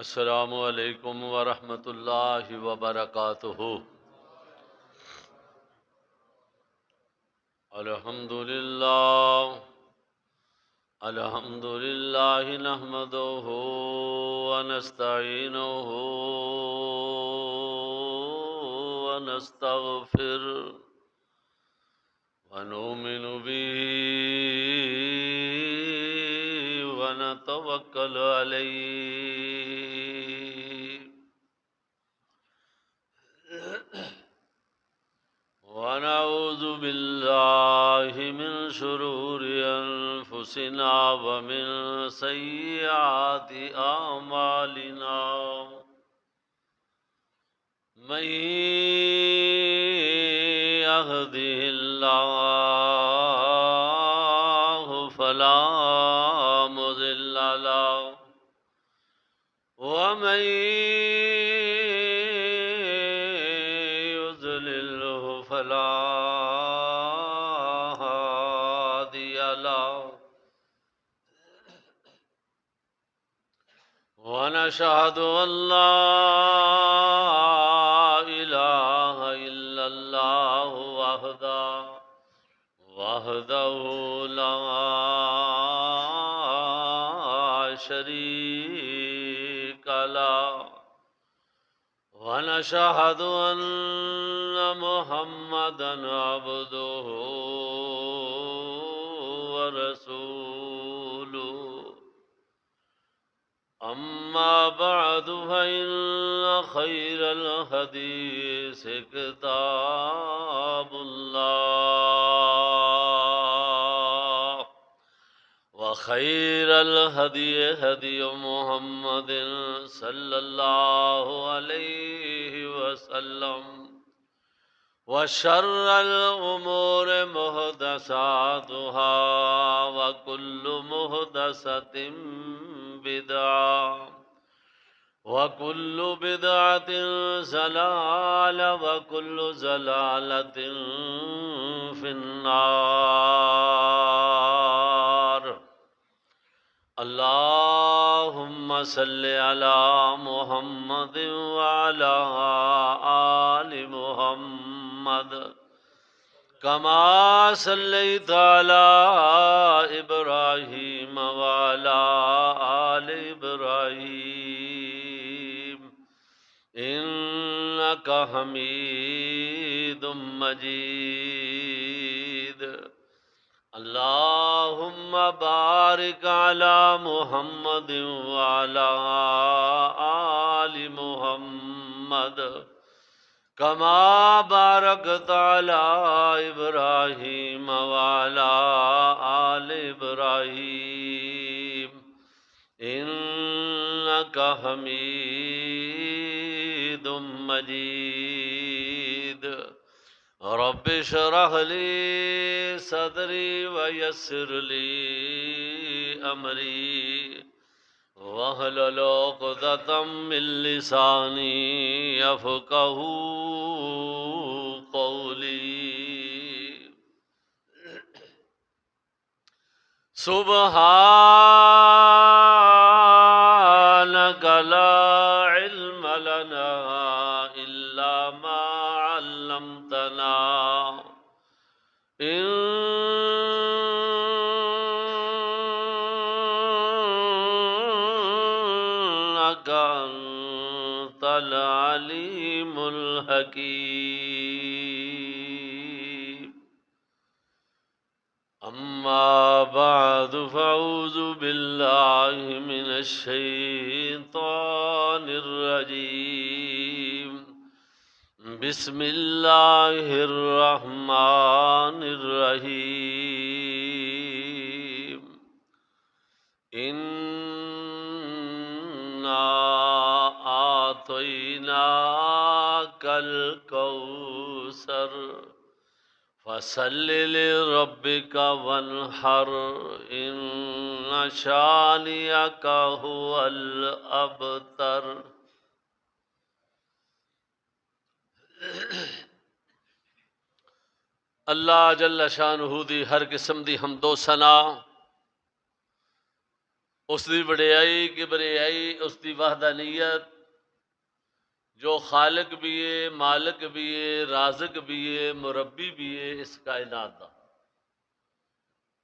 السلام علیکم ورحمۃ اللہ وبرکاتہ۔ الحمد للہ نحمدہ ونستعینہ ونستغفر ونؤمن به ونتوکل علیہ ونعوذ باللہ من شرور انفسنا ومن سیئات اعمالنا من يهده الله فلا مضل له ومن يضلله فلا هادي له ونشهد أن لا إله إلا الله وحده لا شريك له ونشهد أن محمدًا عبده ورسوله أما بعد فإن خير الحديث كتاب الله وخير الهدي هدي محمد صلى الله عليه وسلم وشر الأمور محدثاتها وكل محدثة بدعة وكل بدعة ضلالة وكل ضلالة في النار اللهم صل على محمد وعلى آل محمد كما صليت على إبراهيم وعلى آل إبراهيم إنك حميد مجيد اللهم بارك على محمد وعلى آل محمد كما باركت على إبراهيم وعلى آل إبراهيم إنك حميد مجيد رب اشرح لي صدري ويسر لي أمري واحلل عقدة من لساني يفقهوا قولي سبحانك لا علم لنا إلا ما علمتنا إنك أنت العليم الحكيم أما بعد فأعوذ بالله من الشيطان الرجيم بسم الله الرحمن الرحيم إنا أعطيناك الكوثر فصل لربك وانحر إن شانئك هو الأبتر اللہ جل شانہ دی ہر قسم دی حمد و ثنا اس دی وڈیائی کبریائی، اس دی وحدانیت، جو خالق بھی ہے، مالک بھی ہے، رازق بھی ہے، مربی بھی ہے اس کائنات دا،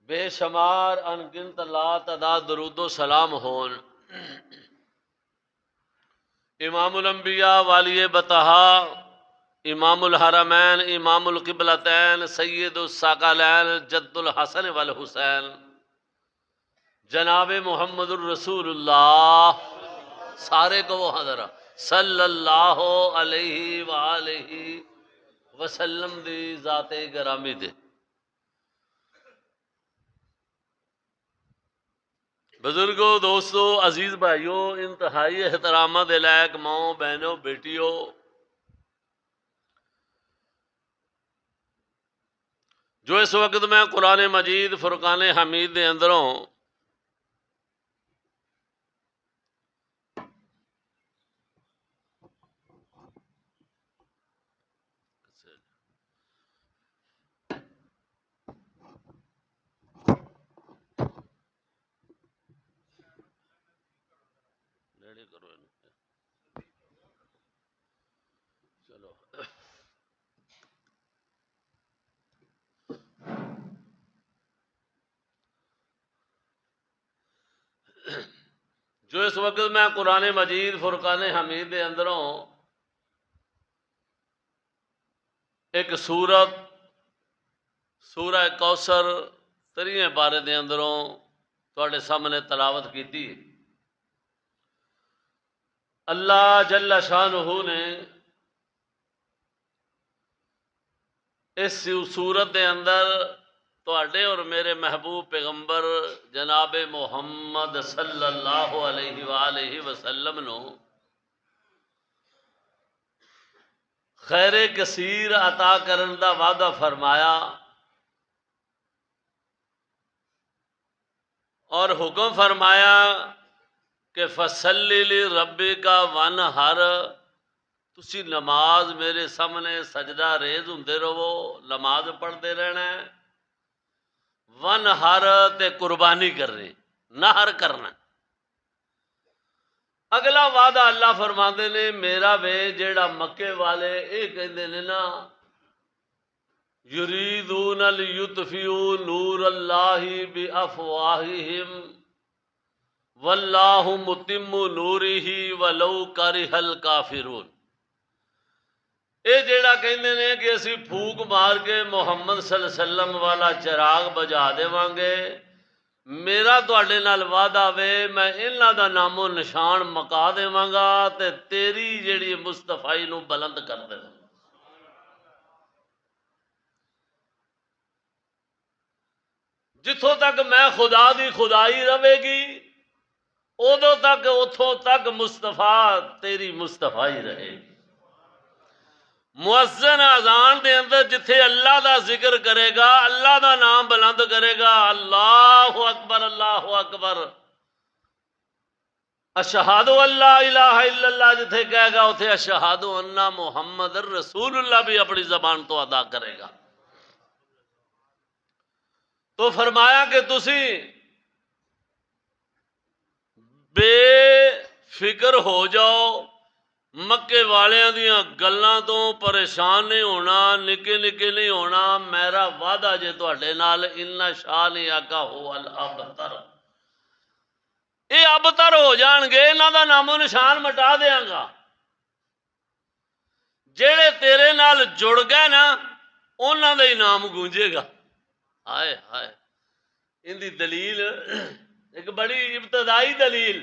بے شمار انگنت لا تعداد درود و سلام ہون امام الانبیاء والی بطحا، امام الحرمین، امام القبلتین، سید الثقلین، جد الحسن والحسین، جناب محمد الرسول اللہ، سارے کو وہ حضرہ صلی اللہ علیہ وآلہ وسلم دی ذات گرامی دے۔ بزرگوں، دوستو، عزیز بھائیوں، انتہائی احترامات دے لائق ماؤں، بہنوں، بیٹیوں، جو اس وقت میں قرآن مجید فرقان حمید دے اندروں چلو جو اس وقت میں قرآن مجید فرقان حمید دے اندروں ایک سورہ کوثر 3 پارے دے اندروں تواڈے سامنے تلاوت کیتی۔ اللہ جل شانہ نے اس سورت دے اندر تواڈے اور میرے محبوب پیغمبر جناب محمد صلی اللہ علیہ وآلہ وسلم نو خیر کثیر عطا کرن دا وعدہ فرمایا اور حکم فرمایا کہ فصلی لربک وانحر، تسی نماز میرے سامنے سجدہ ریز ہوندے رہو، نماز پڑھتے رہنا ہے، وانحر تے قربانی کرنی، نہر کرنا۔ اگلا وعدہ اللہ فرماندے نے میرا وے جیڑا مکے والے اے کہندے نے نا یریدون لیطفئوا نور اللہ بافواہہم واللہ متم نورہ ولو کرہ الکافرون، اے جیڑا کہندے نے کہ اسی پھوک مار کے محمد صلی اللہ علیہ وسلم والا چراغ بجا دیواں گے، میرا تواڈے نال وعدہ وے میں انہاں دا نام و نشان مکا دیواں گا تے تیری جیڑی مصطفی نو بلند کر دیواں۔ جتھوں تک میں خدا دی خدائی رہے گی ادو تک اتھوں تک مصطفیٰ تیری مصطفی رہے گی۔ مؤذن اذان دے اندر جتھے اللہ دا ذکر کرے گا، اللہ دا نام بلند کرے گا، اللہ اکبر اللہ اکبر، اشہد ان لا الہ الا اللہ جتھے کہے گا اتھے اشہد ان محمد رسول اللہ بھی اپنی زبان تو ادا کرے گا۔ تو فرمایا کہ تسی بے فکر ہو جاؤ، مکے والیاں دیاں گلاں تو پریشان نہیں ہونا، نکے نکے نہیں ہونا، میرا وعدہ جے تواڈے نال ان شان آقا ہو الابتر، اے ابتر ہو جان گے، انہاں دا نام و نشان مٹا دیاں گا، جیڑے تیرے نال جڑ گئے نا انہاں دا ہی نام گونجے گا۔ ہائے ہائے، ان دی دلیل ایک بڑی ابتدائی دلیل،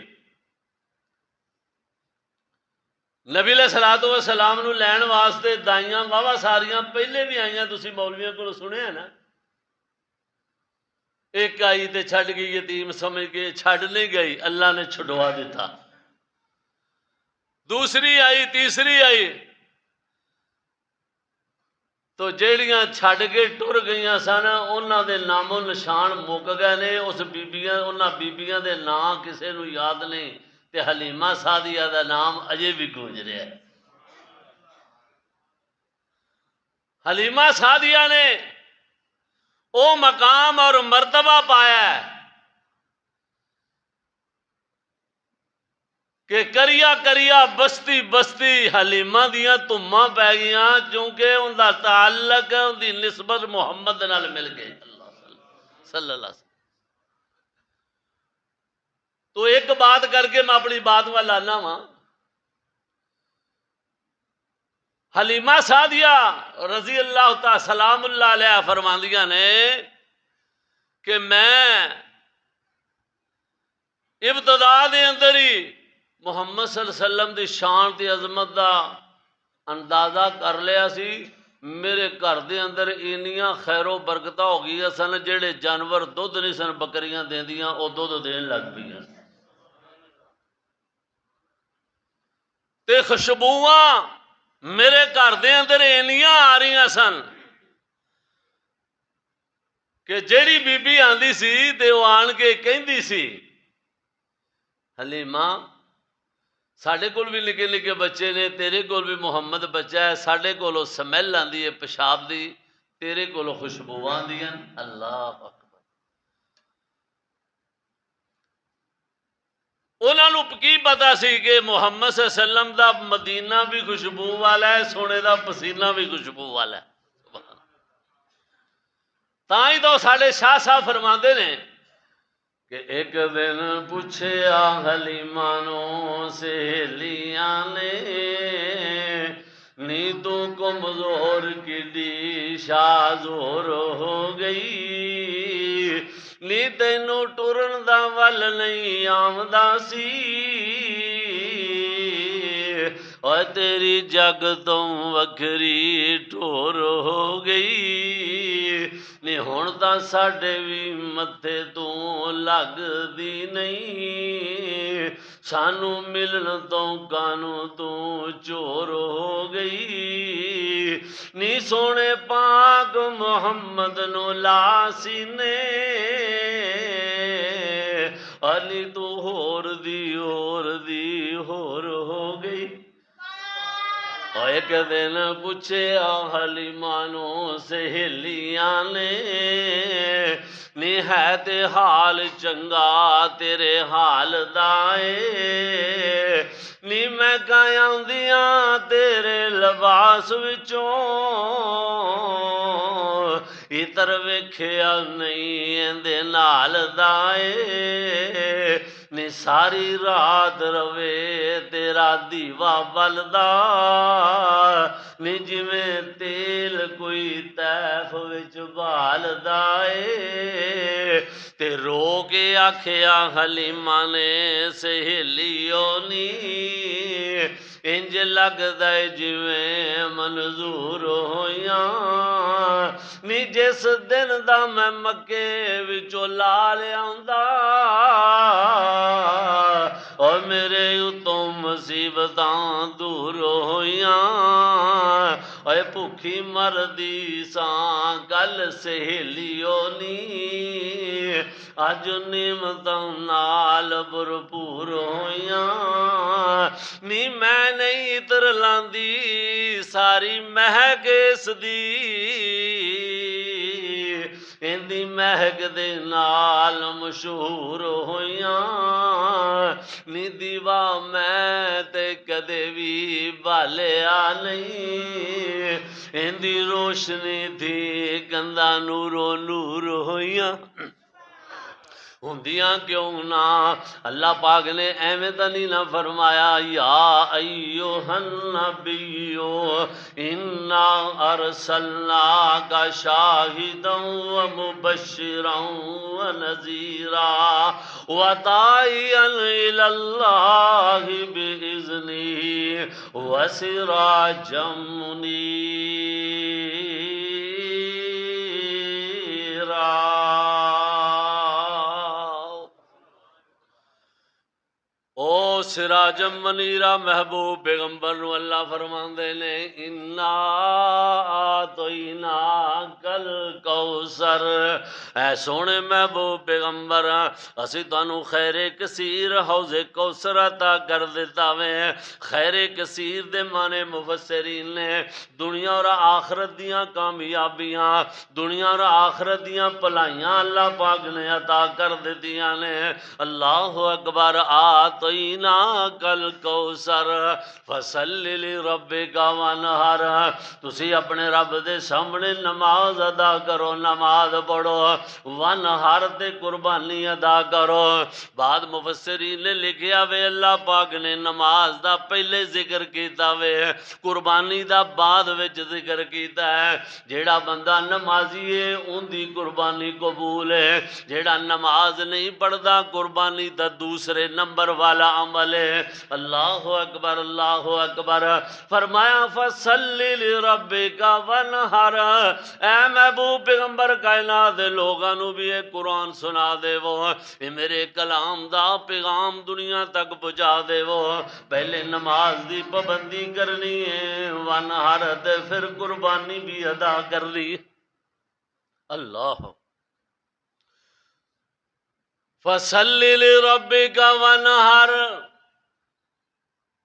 نبی علیہ الصلوۃ والسلام نو لین واسطے دائیاں واوا ساریاں پہلے بھی آئیاں، تسی مولویاں کو سنیا نا، ایک آئی تے چھڈ گئی، یتیم سمجھ کے چھڈ نہیں گئی، اللہ نے چھڈوا دیتا، دوسری آئی، تیسری آئی، تو جیڑیاں چھڈ کے ٹر گئیاں سن انہاں دے نام و نشان مک گئے نے، اس بیبیاں انہاں بیبیاں دے نام کسے نو یاد نہیں، تے حلیمہ سعدیہ دا نام اجے بھی گونج رہا ہے۔ حلیمہ سعدیہ نے او مقام اور مرتبہ پایا ہے کہ کریا کریا بستی بستی حلیمہ دیاں تُماں پہ گیاں چونکہ ان دا تعلق ہے ان دی نسبت محمد نال مل گئی صلی اللہ علیہ وسلم۔ تو ایک بات کر کے میں اپنی بات میں لانا ہاں، حلیمہ سعدیہ رضی اللہ تعالی سلام اللہ علیہ فرماندیاں نے کہ میں ابتدا دے اندر ہی محمد صلی اللہ علیہ وسلم دی شان تے عظمت دا اندازہ کر لیا سی، میرے گھر دے اندر اینیاں خیر و برکتاں ہو گئی سن، جڑے جانور دودھ نہیں سن بکریاں دیندیاں او دودھ دین لگ پئیاں، تے خوشبوواں میرے گھر دے اندر اینیاں آ رہی سن کہ جیڑی بی بی آندی سی تے وہ آن کے کہندی سی حلیمہ ساڈے کول بھی نکے نکے بچے نے، تیرے کول بھی محمد بچہ ہے، ساڈے کولوں سمیل آندی ہے پیشاب دی، تیرے کولوں خوشبو آندیاں۔ اللہ اکبر۔ انہاں نوں کی پتا سی کہ محمد صلی اللہ علیہ وسلم دا مدینہ بھی خوشبو والا ہے، سونے دا پسینہ بھی خوشبو والا ہے۔ تاں ہی تو ساڈے شاہ صاحب فرماندے نے کہ ایک دن پوچھیا حلیمہ نو سہیلیاں نے، نی تو کمزور کڈی شازور ہو گئی، نی تینوں ٹرن دا ول نہیں آمدا سی، اور تیری جگ تو وکھری ٹور ہو گئی، نی ہن تاں ساڈے بھی متھے تو لگ دی نہیں، سانو ملن تو کانوں تو چور ہو گئی، نی سونے پاک محمد نو لا سینے، علی تو ہور دی ہور ہو گئی۔ اور ایک دن پوچھیا حلیمہ نو سہیلیاں نے، نی ہے تے حال چنگا تیرے حال دائے، نی میں کایاں دیاں تیرے لباس وچوں، اتر ویکھیا نہیں ایندے نال دائے، نی ساری رات روے تیرا دیوا بلدا، نی جویں تیل کوئی تیف وچ بالدا اے، تے رو کے آکھیا حلیمہ نے سہیلیو نی، انج لگدا اے جویں منظور ہویاں، نی جس دن دا میں مکے وچوں لا لیاوندا، اور میرے اتوں مصیبتاں دور ہویاں، اے بھوکھی مردی ساں کل سہیلیو نی، اج نعمتاں نال بھرپور ہویاں، نی میں نہیں اتر لاندی ساری مہک اس دی، اندی مہک دے نال مشہور ہویاں، نی دیوا میں تے کدے بھی بالیا نہیں، اندی روشنی تھی گندا نورو نور ہویاں، ہوندیاں کیوں نہ اللہ پاک نے ایویں تا نہیں نہ فرمایا، یا ایھا النبیو انا ارسلناک شاہدا ومبشرا ونذیرا وداعیا الی اللہ باذنہ وسراجا منیرا۔ او سراج منیرہ محبوب پیغمبر نو اللہ فرماندے نے، انا آتیناک الکوثر، اے سونے محبوب پیغمبر اسی تانوں خیر کثیر حوض کوثر عطا کر دیتا وے۔ خیر کثیر دے معنی مفسرین نے دنیا اور آخرت دیاں کامیابیاں، دنیا اور آخرت دیاں بھلائیاں اللہ پاک نے عطا کر دیتیاں نے۔ اللہ اکبر۔ آتینا کل کوثر فصلی لربک وانحر، تسی اپنے رب دے سامنے نماز ادا کرو، نماز پڑھو، وانحر تے قربانی ادا کرو۔ بعد مفسرین نے لکھیا وے اللہ پاک نے نماز دا پہلے ذکر کیتا وے، قربانی دا بعد وچ ذکر کیتا ہے۔ جیڑا بندہ نمازی ہے ان دی قربانی قبول ہے، جیڑا نماز نہیں پڑھدا قربانی دا دوسرے نمبر والا عمل ہے۔ اللہ اکبر اللہ اکبر۔ فرمایا فصلی لربک وانحر، اے محبوب پیغمبر کائنات دے لوگاں نو بھی یہ قرآن سنا دے وہ، یہ میرے کلام دا پیغام دنیا تک پہنچا دے وہ۔ پہلے نماز دی پابندی کرنی ہے، وانحر تے پھر قربانی بھی ادا کر لی۔ اللہ فصلی لربک وانحر،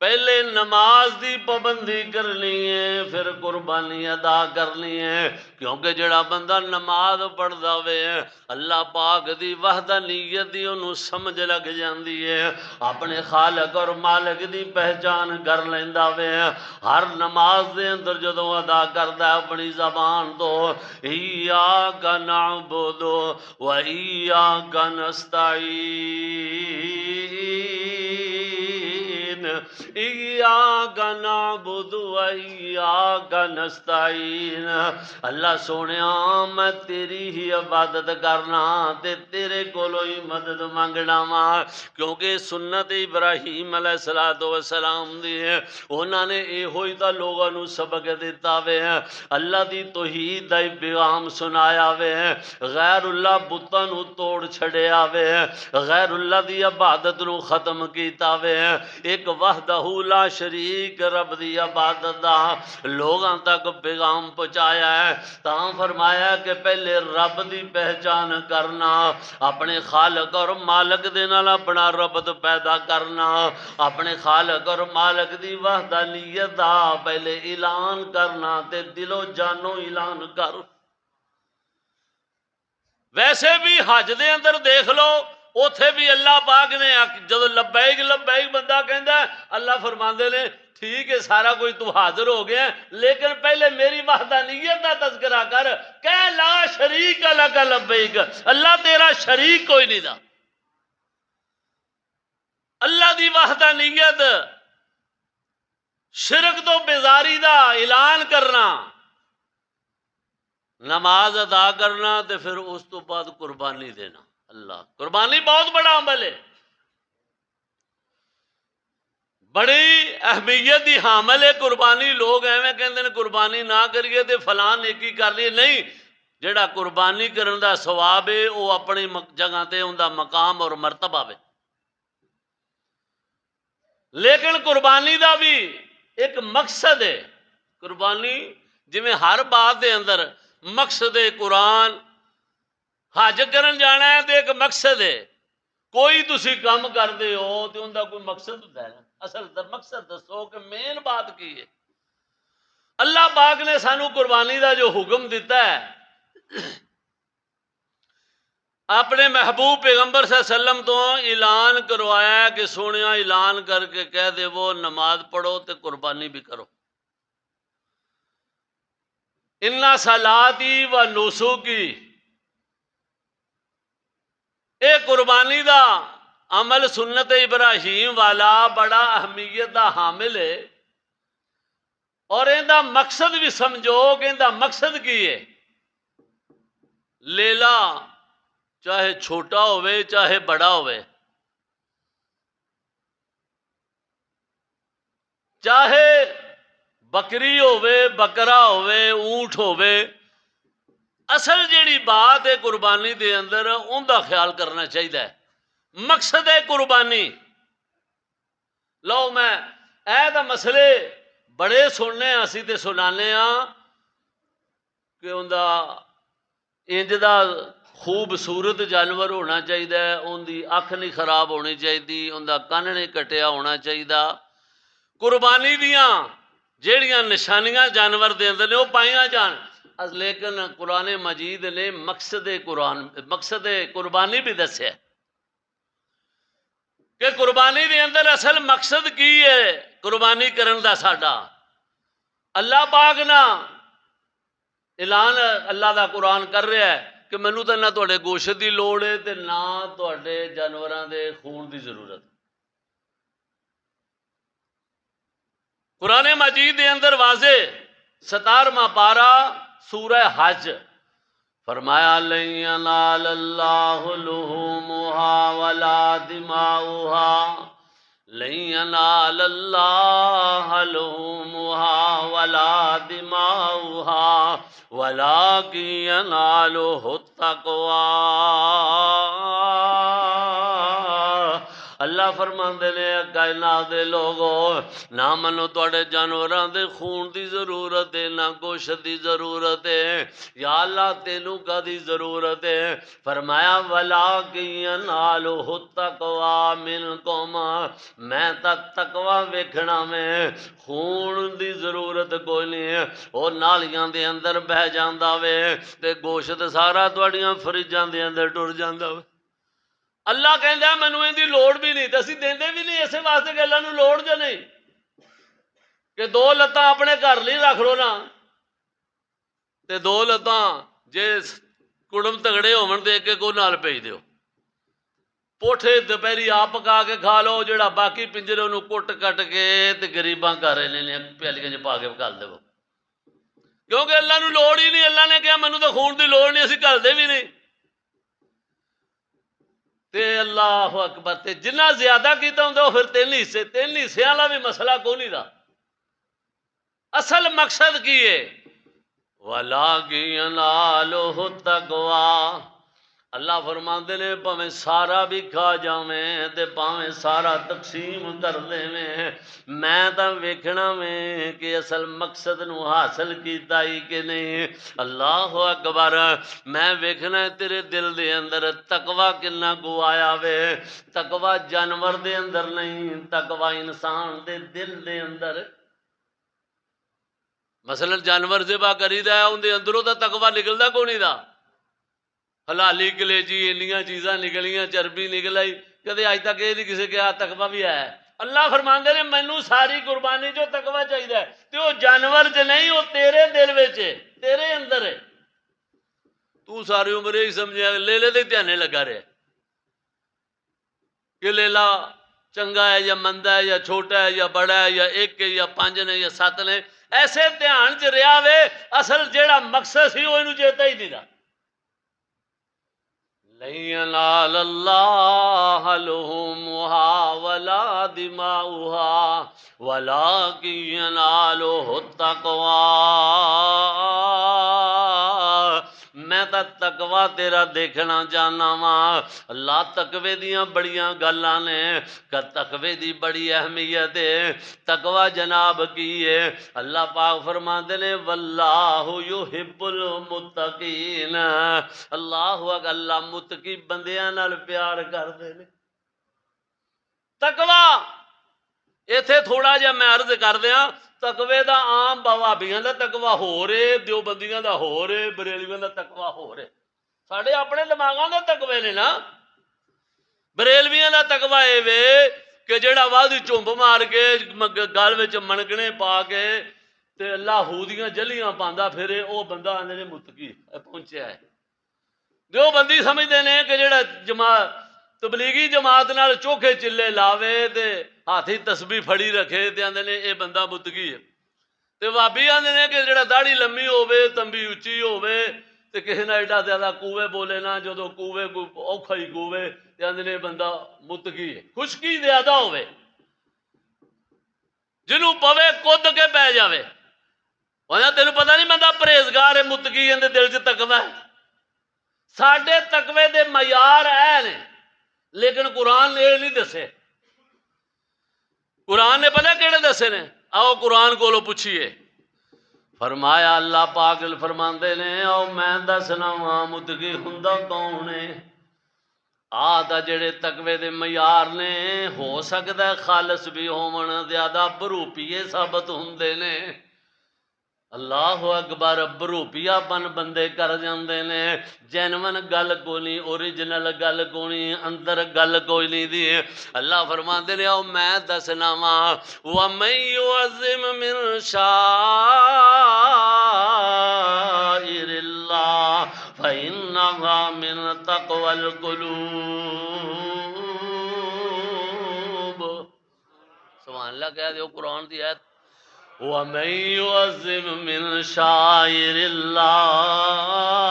پہلے نماز دی پابندی کرنی ہے پھر قربانی ادا کرنی ہے، کیونکہ جڑا بندہ نماز پڑھدا وے اللہ پاک دی وحدانیت دی انہوں سمجھ لگ جاندی ہے، اپنے خالق اور مالک دی پہچان کر لیندا وے۔ ہر نماز دے اندر جدوں ادا کردا ہے اپنی زبان تو ایاک نعبد و ایاک نستعین، ایاک نعبد و ایاک نستعین، اللہ سونیا میں تیری ہی عبادت کرنا تے تیرے کولوں ہی مدد منگنا وا، کیونکہ سنت ابراہیم علیہ السلام دی ہے، انہاں نے اے ہوئی تا لوگاں نو سبق دیتا وے، اللہ دی توحید دا پیغام سنایا وے، غیر اللہ بتاں نو توڑ چھڑیا وے، غیر اللہ دی عبادت نو ختم کیتا وے، ایک وحدہ لا شریک رب دی عبادت دا لوگاں تک پیغام پہنچایا ہے۔ تاں فرمایا کہ پہلے رب دی پہچان کرنا، اپنے خالق اور مالک دے نال اپنا ربط پیدا کرنا، اپنے خالق اور مالک دی وحدانیت دا پہلے اعلان کرنا تے دل و جانوں اعلان کر۔ ویسے بھی حج دے اندر دیکھ لو اوتھے بھی اللہ پاک نے جدو لبیک لبیک بندہ کہندا ہے اللہ فرماندے نے ٹھیک ہے سارا کوئی تو حاضر ہو گیا لیکن پہلے میری وحدانیت کا تذکرہ کر، کہ لا شریک لک لبیک، اللہ تیرا شریک کوئی نہیں دا۔ اللہ دی وحدانیت، شرک تو بیزاری دا اعلان کرنا، نماز ادا کرنا تے پھر اس تو بعد قربانی دینا۔ اللہ قربانی بہت بڑا عمل ہے، بڑی اہمیت دی حامل ہے قربانی۔ لوگ ایویں کہندے نے قربانی نہ کریے تے فلاں نیکی کر لی، نہیں، جڑا قربانی کرن دا ثواب ہے وہ اپنی جگہ تے ان دا مقام اور مرتبہ ہے، لیکن قربانی دا بھی ایک مقصد ہے۔ قربانی جویں ہر بات دے اندر مقصد قرآن، حج کرن جانا ہے تو ایک مقصد ہے، کوئی تسی کام کر دے ہو تو ان دا کوئی مقصد ہوتا ہے نا، اصل دا مقصد دسو کہ مین بات کی ہے۔ اللہ پاک نے سانو قربانی دا جو حکم دیتا ہے اپنے محبوب پیغمبر صلی اللہ علیہ وسلم تو اعلان کروایا ہے کہ سونیا اعلان کر کے کہہ دے وہ نماز پڑھو تے قربانی بھی کرو۔ اِنَّ صَلَاتِي و نُسُكِي، اے قربانی دا عمل سنت ابراہیم والا بڑا اہمیت دا حامل ہے، اور ان دا مقصد بھی سمجھو کہ ان دا مقصد کی ہے۔ لیلا چاہے چھوٹا ہوئے چاہے بڑا ہوئے، چاہے بکری ہوئے بکرا ہوئے اونٹ ہوئے، اصل جیڑی بات ہے قربانی دے اندر ان دا خیال کرنا چاہیے۔ مقصد ہے قربانی، لو میں اے دا مسئلے بڑے سننے اسی تے سنانے ہاں کہ ان دا انج دا خوبصورت جانور ہونا چاہیے، ان دی اکھ نہیں خراب ہونی چاہیے، ان دا کن نہیں کٹیا ہونا چاہیے۔ قربانی دیاں جیڑیاں نشانیاں جانور دے اندر نے وہ پائیاں جان، لیکن قرآن مجید نے مقصد قربانی بھی دسیا کہ قربانی دے اندر اصل مقصد کی ہے قربانی کرن دا ساڈا؟ اللہ پاک نہ اعلان اللہ دا قرآن کر رہا ہے کہ مینوں تو نہ تواڈے گوشت دی لوڑ ہے تے نہ تواڈے جانوراں دے خون دی ضرورت۔ قرآن مجید دے اندر واضح 17واں پارہ سورہ حج فرمایا لن ینال اللہ لحومها ولا دماؤها، لن ینال اللہ لحومها ولا دماؤها ولکن ینالہ التقوی۔ اللہ فرماندے نے کائنات دے لوگو نہ منو تواڈے جانوراں دے خون دی ضرورت ہے نہ گوشت دی ضرورت ہے، یا اللہ تینوں کا دی ضرورت ہے؟ فرمایا ولکن ینالہ التقوی منکم، میں تا تقوی ویکھنا میں، خون دی ضرورت کوئی نہیں ہے۔ او نالیاں دے اندر بہ جاندا وے تے گوشت سارا تواڈیاں فریجاں دے اندر ٹر جاندا وے۔ اللہ کہندا ہے مینوں ان دی لوڑ بھی نہیں تے اسی دیندے بھی نہیں، اسے واسطے کہ اللہ نوں لوڑ جو نہیں کہ دو لتاں اپنے گھر ਲਈ رکھ لو نا تے دو لتاں جے کڑم تگڑے ہون تے ایک نال بھیج دیو، پوٹھے دوپہری آپ پکا کے کھا لو، جڑا باقی پنجرے انہوں کٹ کٹ کے تے غریباں گھر لینے پیالیاں چ پا کے گل دو، کیونکہ اللہ نوں لوڑ ہی نہیں۔ اللہ نے کہا مینوں تو خون دی لوڑ نہیں، اسی گل دے بھی نہیں۔ تے اللہ اکبر، تے جنہ زیادہ کیتا ہوں پھر تین حصے والا بھی مسئلہ کو نہیں دا۔ اصل مقصد کی ہے وَلَٰكِن يَنَالُهُ التَّقْوَىٰ۔ اللہ فرماندے نے پاویں سارا بھی کھا جاویں تے پاویں سارا تقسیم کر دیویں، میں تاں ویکھنا میں کہ اصل مقصد نو حاصل کیتا ہی کہ نہیں۔ اللہ اکبر، میں ویکھنا ہے تیرے دل دے اندر تقوی کنا کو آیا وے۔ تقوی جانور دے اندر نہیں، تقوی انسان دے دل دے اندر۔ مثلا جانور ذبح کریدا ہے اندے اندروں دا تقوی نکلدا کو نہیں دا؟ حلالی کلیجی انیاں چیزاں نکلیاں، چربی نکل آئی، کدے اج تک یہ نہیں کسی کے ہاتھ تقوی بھی آیا ہے؟ اللہ فرماندے نے مینوں ساری قربانی جو تقوی چاہیے ہے تے وہ جانور چ نہیں، وہ تیرے دل وچ ہے، تیرے اندر ہے۔ تو ساری عمر یہی سمجھے لیلے دے دھیانے لگا رہے کہ لیلا چنگا ہے یا مندا ہے یا چھوٹا ہے یا بڑا ہے یا ایک ہے یا پانچ نے یا سات نے، ایسے دھیان چ رہا وے، اصل جیڑا مقصد سی وہ انہوں چیتا ہی نہیں دا۔ لن ینال اللہ لحومها ولا دماؤها ولکن ینالہ التقوی۔ میں تا تقوی تیرا دیکھنا چاہنا وا۔ اللہ تقوی دیاں بڑیاں گلاں نے کہ تقوی دی بڑی اہمیت ہے۔ تقوی جناب کی ہے؟ اللہ پاک فرماندے نے واللہ یحب المتقین، اللہ اللہ متقی بندیاں نال پیار کردے نے۔ تقوی ایتھے تھوڑا جا میں عرض کر دیاں، تقوی دا عام بوابیاں دا تقوی ہو رہے، دیوبندیاں دا ہو رہے، بریلویاں دا تقوی ہو رہے۔ ساڑھے اپنے دماغاں دا تقوی نے نا۔ بریلویاں دا تقوی اے وے کہ جڑا وادی چمب مار کے گل وچ منگنے پا کے تے اللہ ہودیاں جلیاں پاندا پھرے، او بندہ آندے نے متقی پہنچیا ہے۔ دیوبندی سمجھدے نے کہ جڑا جماعت تبلیغی جماعت نال چوکھے چلے لاوے تے ہاتھی تسبیح پھڑی رکھے تے آندے نے اے بندہ متقی ہے۔ تے وابی آندے نے کہ جڑا داڑھی لمبی ہوے، تنبی اچھی ہوے تے کسے نال ایڈا زیادہ کوے بولے نہ، جدوں کوے کوئی اوکھا ہی کوے تے آندے نے بندہ متقی ہے۔ خشکی زیادہ ہوے، جنوں پوے کد کے پہ جاوے، وجہ تینوں پتہ نہیں بندہ پرہیزگار ہے، متقی اندے دل چ تقوی ہے۔ ساڈے تقوی دے معیار اے نے، لیکن قرآن نے یہ نہیں دسے۔ قرآن نے پتہ کیڑے دسے نے؟ آؤ قرآن کولو پوچھیے۔ فرمایا اللہ پاک فرماندے نے او میں دسنا وا متقی ہوندا کون ہے؟ آدھا جڑے تقوی دے معیار نے، ہو سکدا ہے خالص بھی ہون، زیادہ بروپیے ثابت ہوندے نے۔ اللہ اکبر بروپیا پن بندے کر جاندے نے جینون گل کوئی نہیں اوریجنل گل کوئی نہیں اندر گل کوئی نہیں دی اللہ فرماندے نے او میں دسنا وا وَمَن يُعَظِّمْ مِن شَعَائِرِ اللَّهِ فَإِنَّهَا مِن تَقْوَى الْقُلُوبِ سبحان اللہ کہہ دیو قرآن دی آیت وَمَن يُعَظِّمْ مِن شَعَائِرِ اللَّهِ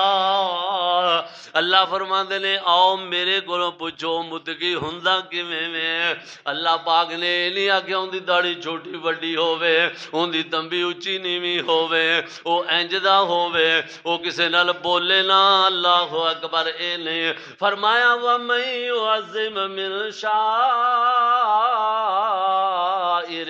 اللہ فرماندے نے آؤ میرے کو پوچھو متقی ہوندا کیویں میں اللہ پاک نے نہیں آکھیا اون دی داڑھی چھوٹی وڈی ہووے اون دی تمبی اچھی نیویں ہووے او انج دا ہووے او کسے نال بولے نا اللہ اکبر اے نے فرمایا وَمَن يُعَظِّمْ مِن شَعَائِرِ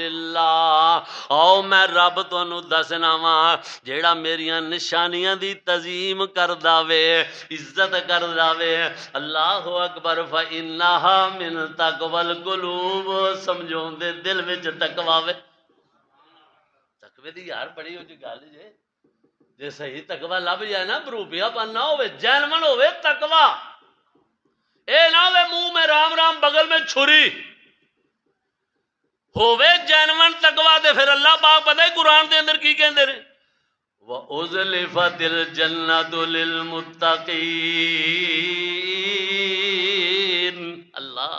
اللَّهِ آؤ میں رب تانوں دسنا وا جیڑا میریاں نشانیاں دی تعظیم کردا وے عزت کردا وے اللہ اکبر فإنہا من تقوی القلوب سمجھو دے دل وچ تقوی وے تقوی دی یار بڑی ہو جی گل جے صحیح تقوی لب جائے نا بروپیا پن نہ ہوے جینون ہوے تقوی اے نہ ہوے منہ میں رام رام بغل میں چھری ہووے جینون تقوی دے پھر اللہ پاک پتہ ہے قرآن دے اندر کی کہندے نے وَأُزْلِفَتِ الْجَنَّةُ لِلْمُتَّقِينَ اللہ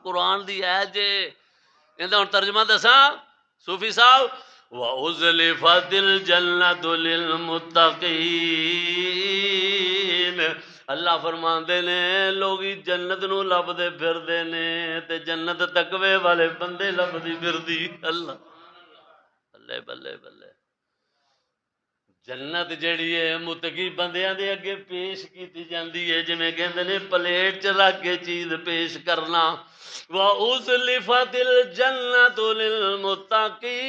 قرآن دی ہے جے اندہ ترجمہ دساں صوفی صاحب وَأُزْلِفَتِ الْجَنَّةُ لِلْمُتَّقِينَ اللہ فرماندے نے لوگی جنت نو لب دے پھر دے نے تے جنت تقوی والے بندے لب دی پھر دی اللہ بلے بلے بلے جنت جیڑی ہے متقی بندیاں دے اگے پیش کیتی جاندی ہے جویں کہندے نے پلیٹ چ رکھ کے چیز پیش کرنا وَأُزْلِفَتِ الْجَنَّةُ لِلْمُتَّقِينَ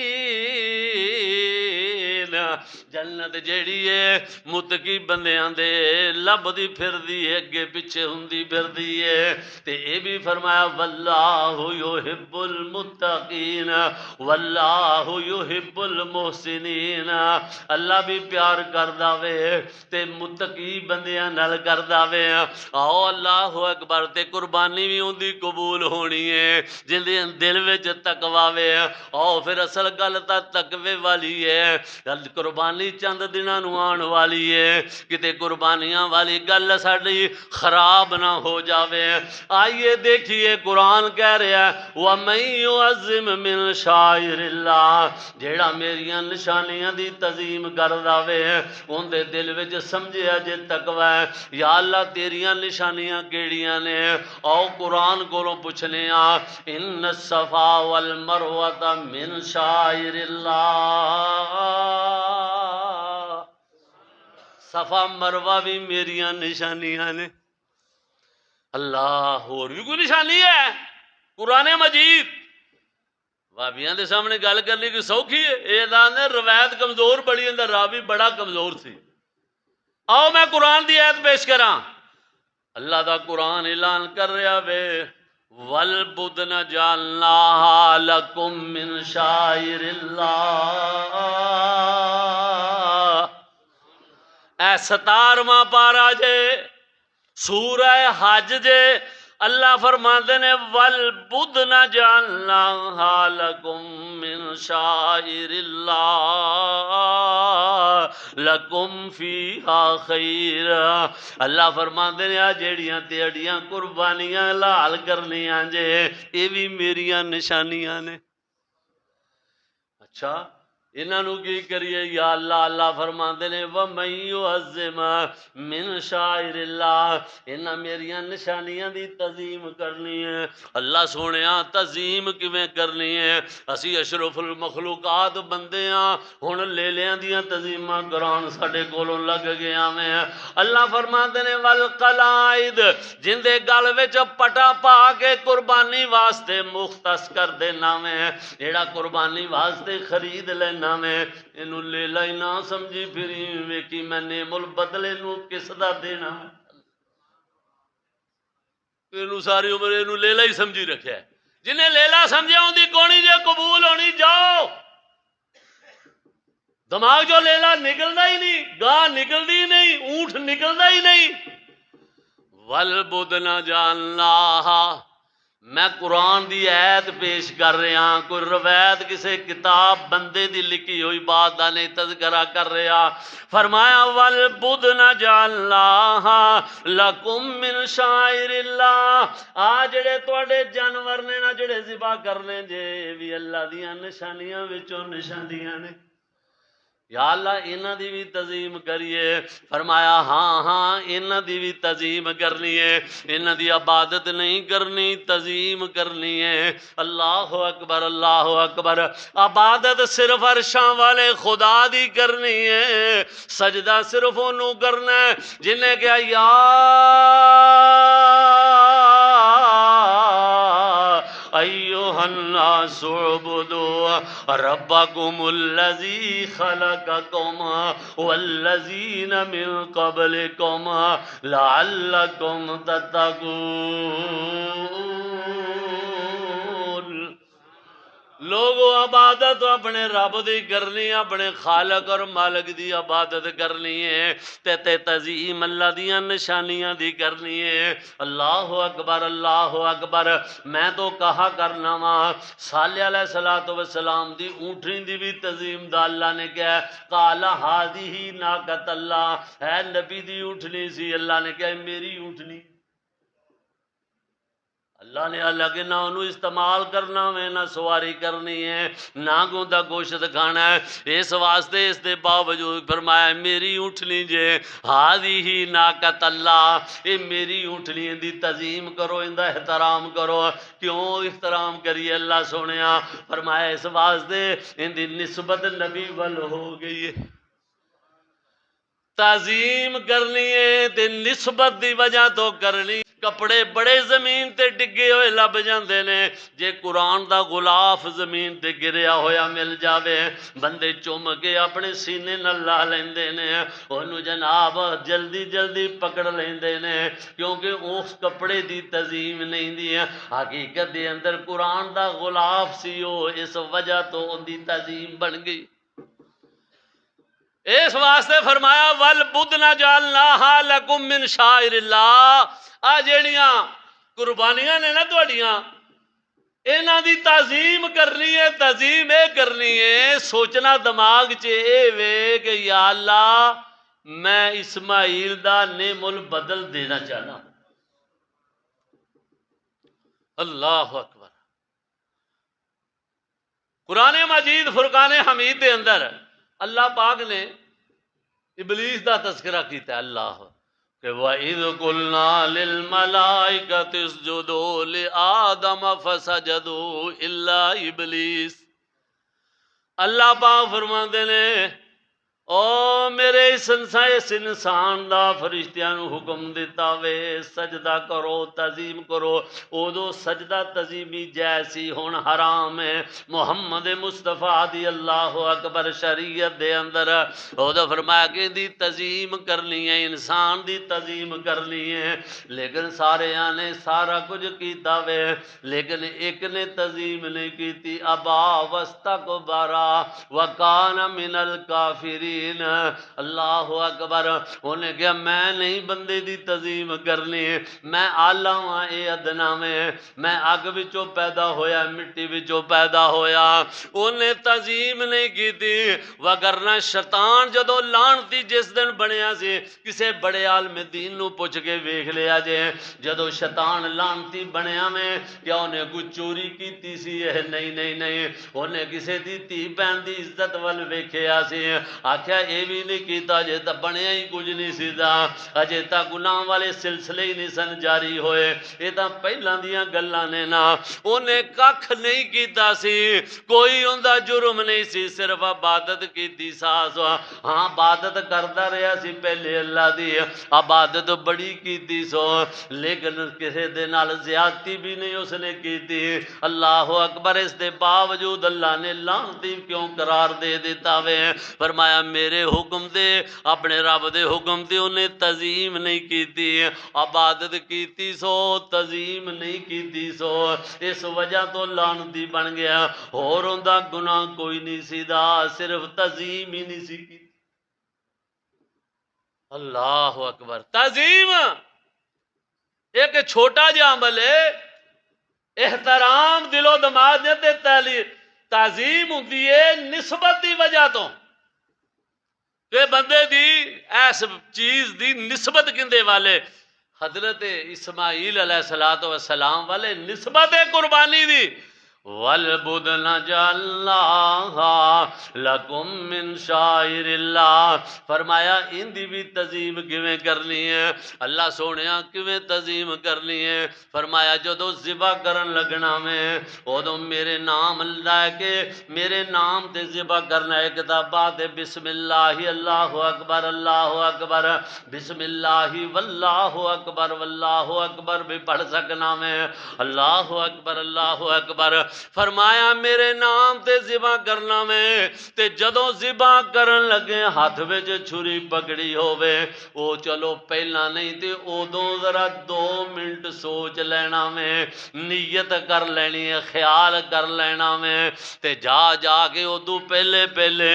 جنت جیڑی ہے متقی بندیاں دے لب دی پھر دی اگے پیچھے ہوندی پھر دی ہے تے اے بھی فرمایا واللہ یحب المتقین واللہ یحب المحسنین اللہ بھی پیار کردا وے تے متقی بندیاں نال کردا وے آؤ اللہ اکبر تے قربانی بھی ہوندی قبول ہونی ہے جن دے دل وچ تقوی وے آؤ پھر اصل گل تا تقوی والی ہے قربانی چند دناں نو آن والی ہے کتے قربانیاں والی گل ساڈی خراب نہ ہو جاوے آئیے دیکھیے قرآن کہہ رہا ہے وَمَن يُعَظِّمْ مِن شَعَائِرِ اللَّهِ جیڑا میریاں نشانیاں دی تعظیم کردا وے اون دے دل وچ سمجھیا جے تقوی ہے یا اللہ تیریاں نشانیاں کیڑیاں نے آؤ قرآن کولوں پوچھنے آ ان الصفا والمروۃ من شعائر اللہ صفا مروہ بھی میریاں نشانیاں نے اللہ اور بھی کوئی نشانی ہے قرآن مجید وابیاں دے سامنے گل کرنے کی سوکھی ہے اے دان روایت کمزور بڑی اندر راوی بڑا کمزور سی آؤ میں قرآن دی آیت پیش کراں اللہ دا قرآن اعلان کر رہا وے وَالْبُدْنَ جَعَلْنَاهَا لَكُم مِّن شَعَائِرِ اللَّهِ اے 17واں پارا جے سورہ حج جے اللہ فرماندے نے وَالْبُدْنَ جَعَلْنَاهَا لَكُم مِّن شَعَائِرِ اللَّهِ لَكُم فِيهَا خَيْرٌ اللہ فرماندے نے جیڑیاں تیڑیاں قربانیاں لال کرنیاں جے یہ بھی میریاں نشانیاں نے اچھا انہاں نو کی کریے یا اللہ اللہ فرماندے نے وَمَن يُعَظِّمْ مِن شَعَائِرِ اللَّهِ انہاں میریاں نشانیاں دی تعظیم کرنی ہے اللہ سونیاں تعظیم کیویں کرنی ہے اسی اشرف المخلوقات بندے ہاں ہن لیلیاں دیاں تعظیماں قرآن ساڈے کولوں لگ گیا میں اللہ فرماندے نے والقلائد جن دے گل وچ پٹا پا کے قربانی واسطے مختص کر دینا میں جیڑا قربانی واسطے خرید لینا میں انہوں لیلا ہی نہ سمجھی پھری ویکی میں نیم البدلے نو کس دا دینا انہوں ساری عمر انہوں لیلا ہی سمجھی رکھا ہے جنہیں لیلا سمجھا ہوں دی کونی جے قبول ہونی جاؤ دماغ جو لیلا نکلتا ہی نہیں، گاہ نکلتی ہی نہیں، اونٹ نکلتا ہی نہیں۔ وَالْبُدْنَ جَعَلْنَاهَا، میں قرآن دی آیت پیش کر رہا، کوئی روایت کسی کتاب بندے دی لکھی ہوئی بات دا نہیں تذکرہ کر رہا۔ فرمایا وَالْبُدْنَ جَعَلْنَاهَا لَكُم مِّن شَعَائِرِ اللَّهِ، آ جڑے تواڈے جانور نے نا جڑے ذبح کرنے جے بھی اللہ دیاں نشانیاں وچوں نشانیاں نے، یا اللہ انہاں دی بھی تعظیم کریے۔ فرمایا ہاں ہاں انہاں دی بھی تعظیم کرنی ہے، انہاں دی عبادت نہیں کرنی، تعظیم کرنی ہے۔ اللہ اکبر اللہ اکبر۔ عبادت صرف عرشاں والے خدا دی کرنی ہے، سجدہ صرف انہوں کرنا ہے جنہیں کہا یا ایوہ الناس اعبدوا ربکم الذی خلقکم والذین من قبلکم لعلکم تتقون۔ لوگو عبادت اپنے رب دی کرنی، اپنے خالق اور مالک دی عبادت کرنی ہے، تے تعظیم اللہ دیاں نشانیاں دی کرنی ہے۔ اللہ اکبر اللہ اکبر۔ میں تو کہا کرنا ماں صالح علیہ السلام دی اونٹنی دی بھی تعظیم دا اللہ نے کہا قال ہذہ ناقۃ اللہ، ہے نبی دی اونٹنی سی، اللہ نے کہا میری اونٹنی۔ اللہ نے اللہ کے نہ انہوں استعمال کرنا میں نہ سواری کرنی ہے، نہ گوندا گوشت کھانا ہے، اس واسطے اس دے باوجود فرمایا میری اونٹنی جے ہذہ ناقۃ اللہ، اے میری اونٹنی دی تعظیم کرو، ان دا احترام کرو۔ کیوں احترام کریے اللہ سونیا؟ فرمایا اس واسطے ان دی نسبت نبی ول ہو گئی ہے، تعظیم کرنی ہے تے نسبت دی وجہ تو کرنی۔ کپڑے بڑے زمین تے ڈگے ہوئے لب جاندے نے، جے قرآن دا غلاف زمین تے گریا ہویا مل جاوے بندے چوم کے اپنے سینے نال لا لیندے نے، انہوں جناب جلدی جلدی پکڑ لیندے نے، کیونکہ اس کپڑے دی تعظیم نہیں دی ہے۔ حقیقت دے اندر قرآن دا غلاف سی ہو، اس وجہ تو ان دی تعظیم بن گئی۔ اس واسطے فرمایا وَالْبُدْنَ جَعَلْنَاهَا لَكُم مِّن شَعَائِرِ اللَّهِ، آ جیڑیاں قربانیاں نے نا تواڈیاں، انہاں دی تعظیم کرنی ہے، تعظیم اے کرنی ہے، سوچنا دماغ چ اے وے کہ یا اللہ میں اسماعیل دا نعم البدل دینا چاہنا۔ اللہ اکبر۔ قرآن مجید فرقان حمید دے اندر اللہ پاک نے ابلیس دا تذکرہ کیتا ہے، اللہ کہ وَإِذْ قُلْنَا لِلْمَلَائِكَةِ اسْجُدُوا لِآدَمَ فَسَجَدُوا إِلَّا إِبْلِيسَ۔ اللہ پاک فرماندے نے او میرے اس انسان دا فرشتیاں نو حکم دیتا وے سجدہ کرو تعظیم کرو، اودو سجدہ تعظیمی جیسی ہون حرام ہے محمد مصطفیٰ دی اللہ اکبر شریعت دے اندر۔ اودو فرمایا کہ دی تعظیم کرنی ہے، انسان دی تعظیم کرنی ہے، لیکن سارے آنے سارا کچھ کیتا وے لیکن ایک نے تعظیم نہیں کیتی، ابا واستکبرا وکان من الکافرین۔ اللہ اکبر۔ انہیں کہا میں نہیں بندے دی تعظیم کرنی، میں آلہ ہاں اے ادنا میں اگ وچوں پیدا ہویا مٹی وچوں پیدا ہویا۔ انہیں تعظیم نہیں کی تھی، وگرنہ شیطان جدو لانتی جس دن بنیا سی کسے بڑے عالم دین نو پوچھ کے ویکھ لیا جے جدو شیطان لانتی بنیا میں کیا انہیں کوئی چوری کیتی سی؟ نہیں، انہیں کسے دی تھی بہن دی عزت وال ویکھیا سی، آکھیا اے بھی نہیں کیتا جے تا بنیا ہی کچھ نہیں سیدھا، اجے تا گناہ والے سلسلے ہی نہیں سن جاری ہوئے، اے تا پہلاں دیاں گلاں نے نا۔ انہیں ککھ نہیں کیتا سی، کوئی اندہ جرم نہیں سی، صرف عبادت کیتی ساس، ہاں عبادت کردا رہیا سی پہلے اللہ دی، عبادت بڑی کیتی سو لیکن کسے دے نال زیادتی بھی نہیں اس نے کیتی۔ اللہ اکبر۔ اس دے باوجود اللہ نے لعنتی کیوں قرار دے دیتا وے؟ فرمایا میرے حکم دے اپنے رب دے حکم دے انہیں تزیم نہیں کیتی عبادت کیتی سو تزیم نہیں کیتی سو اس وجہ تو لعنتی بن گیا اور اندہ گناہ کوئی نہیں سیدھا صرف تزیم ہی نہیں سی کی اللہ اکبر تزیم ایک چھوٹا جا عمل ہے احترام دل و دماغ دے تعظیم ہوتی ہے نسبت دی وجہ تو کہ بندے دی ایس چیز دی نسبت کندے والے حضرت اسماعیل علیہ السلام والے نسبت قربانی دی وَالْبُدْنَ جَعَلْنَاهَا لَكُمْ مِنْ شَائِرِ اللَّهِ فرمایا ان دی بھی تزیم کیویں کرنی ہے اللہ سونیا کیویں تزیم کرنی ہے فرمایا جدو ذبح کرن لگنا میں ادو میرے نام لے کے میرے نام تے ذبح کرنا ہے کتابات بسم اللہ اللہ اکبر بسم اللہ واللہ اکبر بھی پڑھ سکنا میں اللہ اکبر فرمایا میرے نام تے ذبح کرنا میں تے جدوں ذبح کرن لگے ہاتھ وچ چھری پکڑی ہووے او چلو پہلا نہیں تے ادوں ذرا 2 منٹ سوچ لینا میں نیت کر لینی ہے خیال کر لینا میں تے جا کے ادو پہلے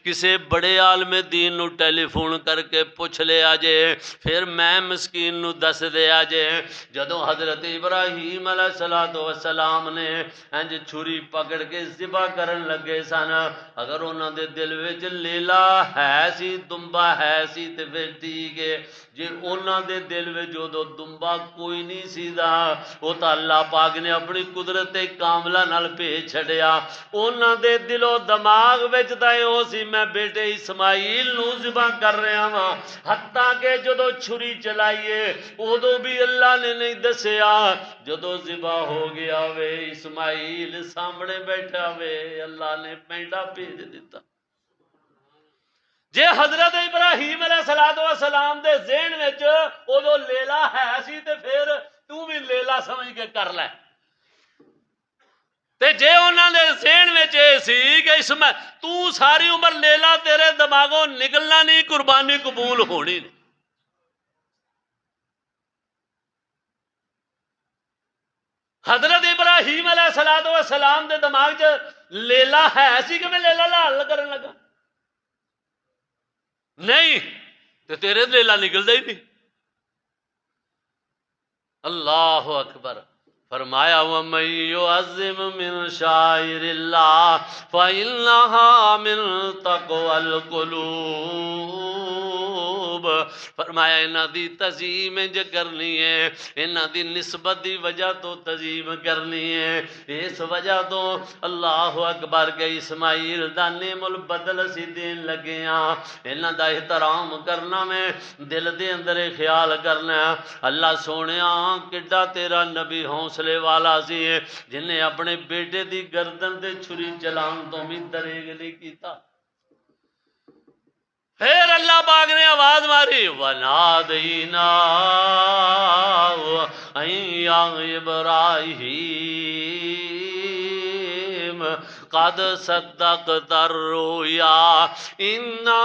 کسے بڑے عالم دین نو ٹیلی فون کر کے پوچھ لیا جے پھر میں مسکین نو دس دیا جے جدوں حضرت ابراہیم علیہ السلام نے انج چھری پکڑ کے ذبح کرن لگے سن اگر انہاں دے دل وچ لیلا ہے سی دمبا ہے سی تے پھر ٹھیک ہے جے انہاں دے دل وچ جو دمبا کوئی نہیں سی دا او تا اللہ پاک نے اپنی قدرت کاملہ نال بھیج چھڈیا انہاں دے دل و دماغ وچ تے او سی میں بیٹے اسماعیل نو ذبح کر رہا ہاں حتیٰ کہ جدو چھری چلائیے ادو بھی اللہ نے نہیں دسیا جدو ذبح ہو گیا وے اسماعیل سامنے بیٹھا وے اللہ نے پینڈا بھیج دیتا جے حضرت ابراہیم علیہ السلام دے ذہن وچ ادو لیلا ہے سی تے پھر تو بھی لیلا سمجھ کے کر لے تے جے انہاں دے ذہن وچ سی کہ اس میں تو ساری عمر لیلا تیرے دماغوں نکلنا نہیں قربانی قبول ہونی نہیں حضرت ابراہیم علیہ السلام دے دماغ چ لیلا ہے سی کہ میں لیلا لال کرن لگا نہیں تے تیرے لیلا نکلدا ہی نہیں اللہ اکبر فرمایا وَمَن يُعَظِّمْ مِن شَعَائِرِ اللَّهِ فَإِنَّهَا مِن تَقْوَى الْقُلُوبِ فرمایا انہاں دی تزیم جو کرنی ہے انہاں دی نسبت دی وجہ تو تزیم کرنی ہے اس وجہ تو اللہ اکبر کے اسماعیل دا نعم البدل سی دین لگے ہاں انہاں دا احترام کرنا میں دل دے اندر خیال کرنا اللہ سونیا کڈا تیرا نبی حوصلے والا سی جن نے اپنے بیٹے دی گردن تے چھری چلان تو بھی دریغ نہیں کیتا پھر اللہ پاک نے آواز ماری وَنَادَيْنَاهُ أَن يَا إِبْرَاهِيمُ قَدْ صَدَّقْتَ الرُّؤْيَا إِنَّا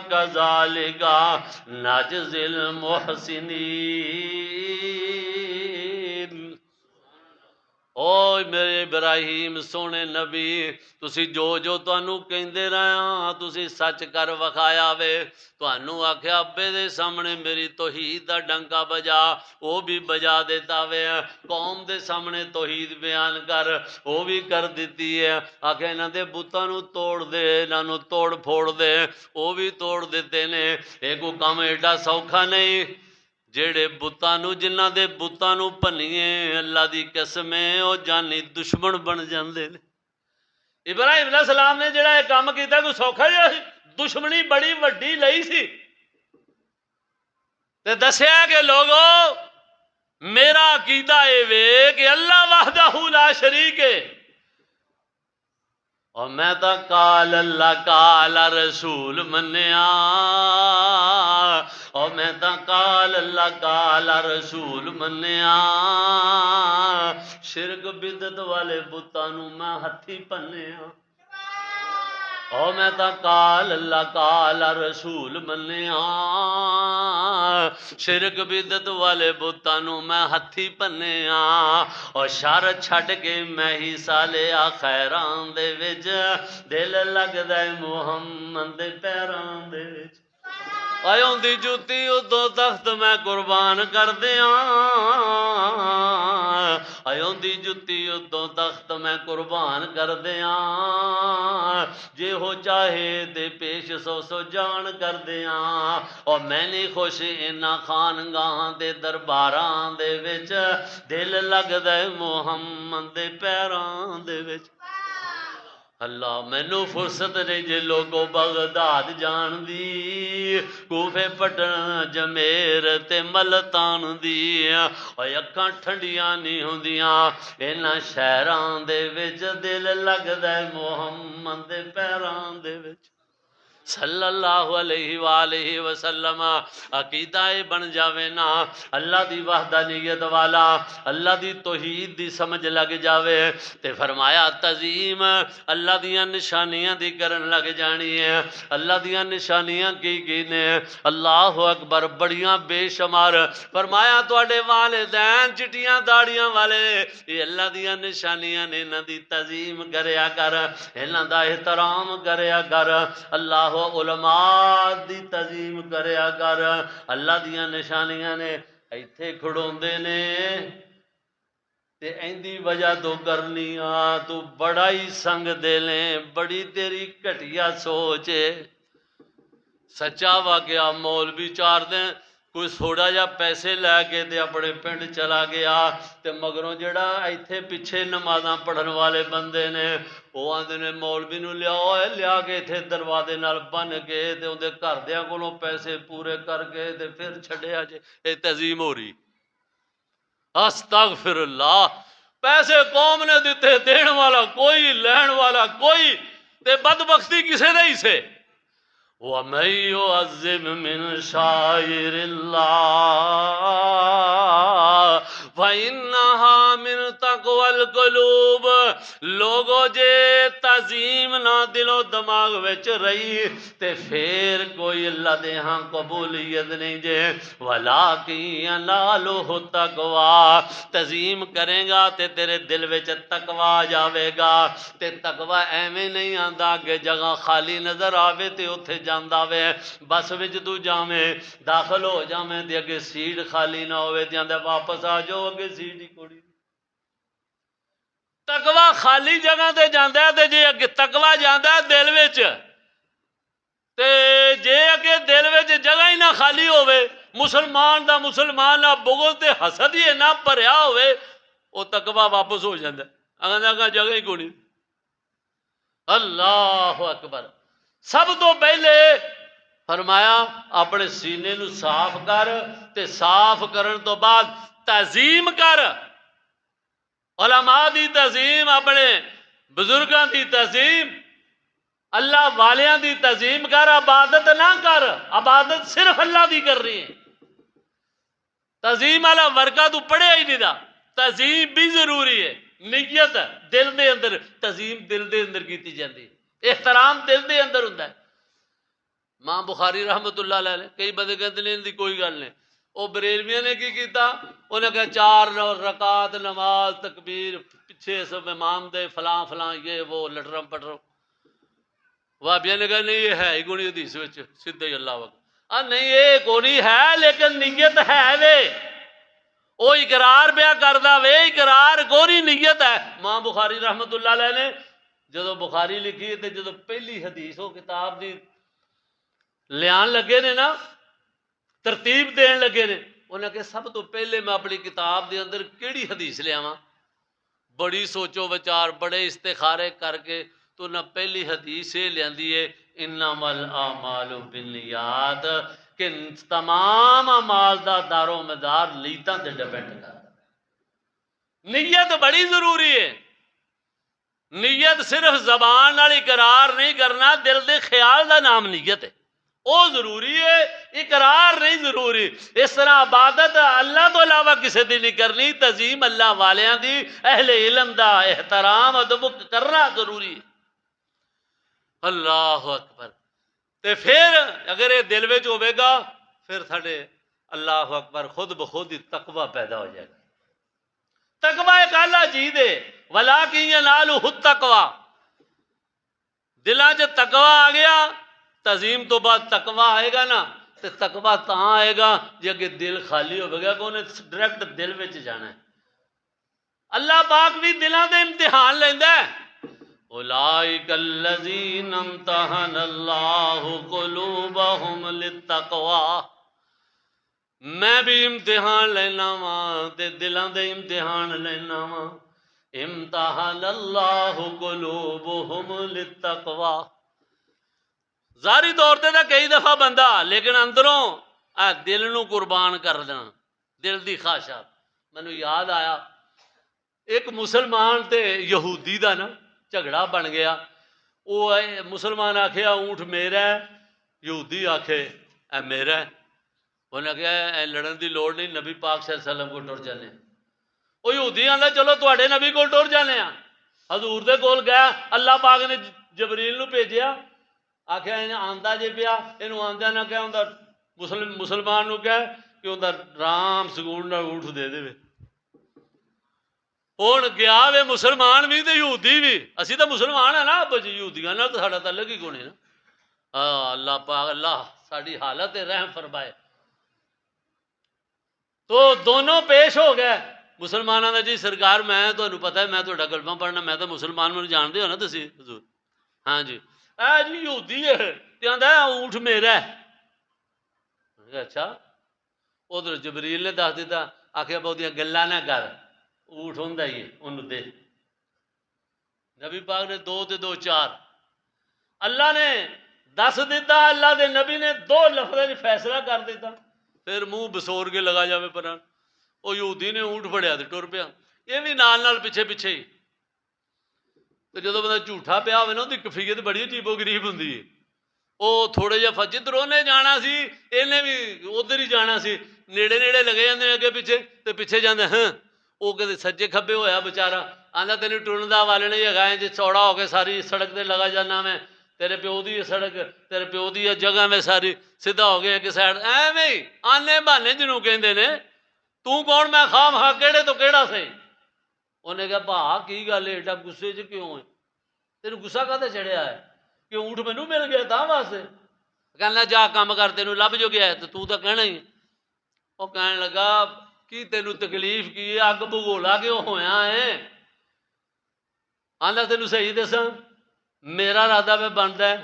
كَذَلِكَ نَجْزِي الْمُحْسِنِينَ او میرے ابراہیم سونے نبی تسی جو تانوں کہندے رہا تسی سچ کر وکھایا وے تانوں آکھیا ابے دے سامنے میری توحید دا ڈنکا بجا او بھی بجا دیتا وے قوم دے سامنے توحید بیان کر او بھی کر دیتی ہے آکھیا انہاں دے بتاں نوں توڑ دے انہاں نوں توڑ پھوڑ دے او بھی توڑ دیتے نے اے کو کام ایڈا سوکھا نہیں جیڑے بتانو جنہ دے بتانو پنیے اللہ دی قسم ہے او جانی دشمن بن جاندے نے ابراہیم علیہ السلام نے جڑا یہ کام کیتا کوئی سوکھا جا دشمنی بڑی وڈی لئی سی تے دسیا کہ لوگو میرا عقیدہ اے وے کہ اللہ وحدہ لا شریک ہے اور میں تا قال اللہ قال رسول منیا اور میں تا قال اللہ قال رسول منیا شرک بدت والے بتانوں میں ہتھی پنیا او میں تا کال اللہ کال رسول منیا شرک بدت والے بتانوں میں ہتھی پنیا اور شر چھڈ کے میں ہی سالیا خیران دے وچ دل لگدا ہے محمد دے پیراں دے وچ آیوں دی جوتی ادو تخت میں قربان کر دیاں آیوں دی جوتی ادو تخت میں قربان کر دیاں جے ہو چاہے دے پیش سو سو جان کر دیاں اور میں نے خوش انہاں خانگاہاں دے درباراں دے وچ دل لگدا ہے محمد دے پیراں دے وچ اللہ مینوں فرصت نہیں جے لوگو بغداد جان دی کوفے پٹن جمیر تے ملتان دی اور اکھاں ٹھنڈیاں نہیں ہوندیاں انہاں شہراں دے وچ دل لگدا ہے محمد دے پیراں دے وچ صلی اللہ علیہ وآلہ وسلم عقیدہ بن جاوے نا اللہ دی وحدانیت والا اللہ دی توحید دی سمجھ لگ جاوے تے فرمایا تعظیم اللہ دیاں نشانیاں دی کرن لگ جانی ہے اللہ دیاں نشانیاں کی نے اللہ اکبر بڑیاں بے شمار فرمایا تواڈے والدین چٹیاں داڑیاں والے یہ اللہ دیاں نشانیاں نے انہاں دی تعظیم کریا کر انہاں دا احترام کریا کر اللہ علماء دی تعظیم کریا کر اللہ دیاں نشانیاں نے ایتھے کھڑوندے نے تے ایندی وجہ تو کرنی تو بڑا ہی سنگ دے لیں بڑی تیری گھٹیا سوچ ہے سچا واقعہ مولوی چار دیں کوئی تھوڑا جا پیسے لے کے تے اپنے پنڈ چلا گیا تے مگروں جڑا ایتھے پیچھے نمازاں پڑھن والے بندے نے وہ آندے نے مولوی نو لیا کے ایتھے دروازے نال بن کے تے اندے گھردیاں کولوں پیسے پورے کر کے تے پھر چھڈیا جے اے تعظیم ہو رہی استغفر اللہ پیسے قوم نے دیتے دین والا کوئی لین والا کوئی تے بدبختی کسے نہیں سے وَمَن يُعَظِّمْ مِن شَعَائِرِ اللَّهِ فَإِنَّهَا مِن تَقْوَى الْقُلُوبِ لوگو جے تعظیم نہ دل و دماغ وچ رہی تے پھر کوئی اللہ دے ہاں قبولیت نہیں جے وَلَٰكِن يَنَالُهُ التَّقْوَىٰ تعظیم کریں گا تے تیرے دل وچ تقوی جاوے گا تے تقوی ایویں نہیں آندا کہ جگہ خالی نظر آوے تے اتھے جاندا وے بس وچ تو جاویں داخل ہو جاویں تے اگے سیٹ خالی نہ ہوئے تے آندے واپس آ جاؤ اگے سیٹ ہی کوڑی تقوی خالی جگہ تے جاندا ہے تے جے اگے تقوی جاندا ہے دل وچ تے جے اگے دل وچ جگہ ہی نہ خالی ہوئے مسلمان دا مسلمان نہ بغض تے حسد ہی نہ بھریا ہوئے او تقوی واپس ہو جاندا ہے اگے جگہ ہی کوئی اللہ اکبر سب تو پہلے فرمایا اپنے سینے نو صاف کر تے صاف کرن تو بعد تعظیم کر علماء دی تعظیم اپنے بزرگاں دی تعظیم اللہ والیاں دی تعظیم کر عبادت نہ کر عبادت صرف اللہ دی کر رہی ہے تعظیم والا ورقہ تو پڑھیا ہی نہیں دا تعظیم بھی ضروری ہے نیت دل دے اندر تعظیم دل دے اندر کیتی جاندی احترام دل دے اندر ہوندا ہے ماں بخاری رحمت اللہ علیہ کئی بندے کہتے ہیں دی کوئی گل نہیں وہ بریلویاں نے کی کیتا انہیں کہا 4 رکعت نماز تکبیر پیچھے سب امام دے فلاں فلاں یہ وہ لٹرم پٹرم وہابیاں نے کہا نہیں یہ ہے ہی کونی حدیث وچ سیدھے ہی اللہ وقت نہیں یہ کونی ہے لیکن نیت ہے وے وہ اقرار پیا کردا وے اقرار کونی نیت ہے ماں بخاری رحمت اللہ علیہ نے جدو بخاری لکھی تے جدو پہلی حدیث وہ کتاب دی لیان لگے نے نا ترتیب دین لگے نے انہیں کہ سب تو پہلے میں اپنی کتاب دے اندر کیڑی حدیث لے آواں بڑی سوچو وچار بڑے استخارے کر کے تو نہ پہلی حدیث یہ لیندی ہے انما الاعمال بالنیات کہ تمام اعمال دا دار و مدار نیتاں تے ڈیپینڈ کردا نیت بڑی ضروری ہے نیت صرف زبان نال اقرار نہیں کرنا دل دے خیال دا نام نیت ہے وہ ضروری ہے اقرار نہیں ضروری اس طرح عبادت اللہ تو علاوہ کسی دی نہیں کرنی تعظیم اللہ والیاں دی اہل علم دا احترام ادب کرنا ضروری ہے اللہ اکبر. تے پھر اگر یہ دل وچ ہوے گا پھر ساڈے اللہ اکبر خود بخود ہی تقوی پیدا ہو جائے گا. تقوی ایک اعلیٰ چیز ہے. وَلَٰكِن يَنَالُهُ التَّقْوَىٰ. دلاں 'چ تقوی آ گیا، تعظیم تو بعد تقوی آئے گا نا، تو تقوی تاں آئے گا جے کہ دل خالی ہو گیا کہ انہیں ڈائریکٹ دل وچ جانا ہے. اللہ پاک بھی دلاں دے امتحان لیندا ہے. اولئک الذین امتحن اللہ قلوبہم للتقوی. میں بھی امتحان لینا وا تے دلاں دے امتحان لینا وا. امتحن اللہ قلوبہم للتقوی. ظاہری طور تے تا کئی دفعہ بندہ لیکن اندروں دل نو قربان کر دینا، دل دی خواہشات. مینو یاد آیا ایک مسلمان تے یہودی دا نا جھگڑا بن گیا. وہ مسلمان آکھیا اونٹ میرا ہے، یہودی آکھے اے میرا ہے. انہیں کہا لڑن دی لوڑ نہیں، نبی پاک صلی اللہ علیہ وسلم کو ٹر جانے. وہ یہودی آندا چلو تواڈے نبی کو ٹر جانے ہاں. حضور دے کول گیا، اللہ پاک نے جبریل نو بھیجیا، آکھیا انہیں آندا جے پیا، انہوں آندہ نہ کہا ہوں مسلمان نو کہا کہ ہوں رام سکون نہ اونٹ دے دے. ہوں گیا وے مسلمان بھی تے یہودی بھی. اسی تو مسلمان ہیں نا، یہودیاں نال تو ساڈا تعلق ہی کوئی نہیں نا. اللہ پاک اللہ ساری حالت رحم فرمائے. تو دونوں پیش ہو گئے. مسلمانوں کا جی سرکار میں تمہیں پتہ ہے میں تھوڑا کلمہ پڑھنا، میں تو مسلمان مجھے جانتے ہو نا تسی حضور. ہاں جی اے جی یہودی ہے تے آندا ہے اونٹ میرا ہے. اچھا. ادھر جبریل نے دس دیتا، آخیا بہتیاں گلاں نہ کر، اونٹ ہوندا ہی ہے انہوں دے. نبی پاک نے دو تے دو چار. اللہ نے دس دیتا، اللہ دے نبی نے دو لفظ فیصلہ کر دیتا. پھر منہ بسور کے لگا جاوے پران. وہ یہودی نے اونٹ پڑیا تو ٹر پیا، یہ بھی نال پیچھے پیچھے ہی. تو جدو بندہ جھوٹا پیا ہوئے نا اس کی کفیت بڑی عجیب و غریب ہوں. وہ تھوڑے جہا جدھر انہیں جانا سی انہیں بھی ادھر ہی جانا سی. نیڑے نیڑے لگے جاندے اگے پیچھے تو پیچھے جاندے. ہاں وہ کدے سجے کھبے ہویا بچارا، آندا تینوں ٹرن دا ول نہیں ہیگا، جی چوڑا ہو کے ساری سڑک تے لگا جانا میں، تیرے پیو دی سڑک تیرے پیو دی جگہ میں ساری سیدھا ہو گیا ایک سائڈ. ایویں ہی آنے بہانے جنوں کہندے نے. تو کون میں خام خواہ کہڑے تو کہڑا سی. انہیں کہا بھا کی گل ہے ایڈا غصے چ کیوں ہے؟ تینوں غصہ کہتے چڑھیا ہے کہ اونٹ مینوں مل گیا تاں واسطے؟ کہنا جا کام کر تینوں لب جو گیا ہے تو تو کہنا ہی. وہ کہنے لگا کی تینوں تکلیف کی ہے، اگ بگولا کیوں ہویا ہے؟ آندا تینوں صحیح دساں میرا ارادہ پہ بنتا ہے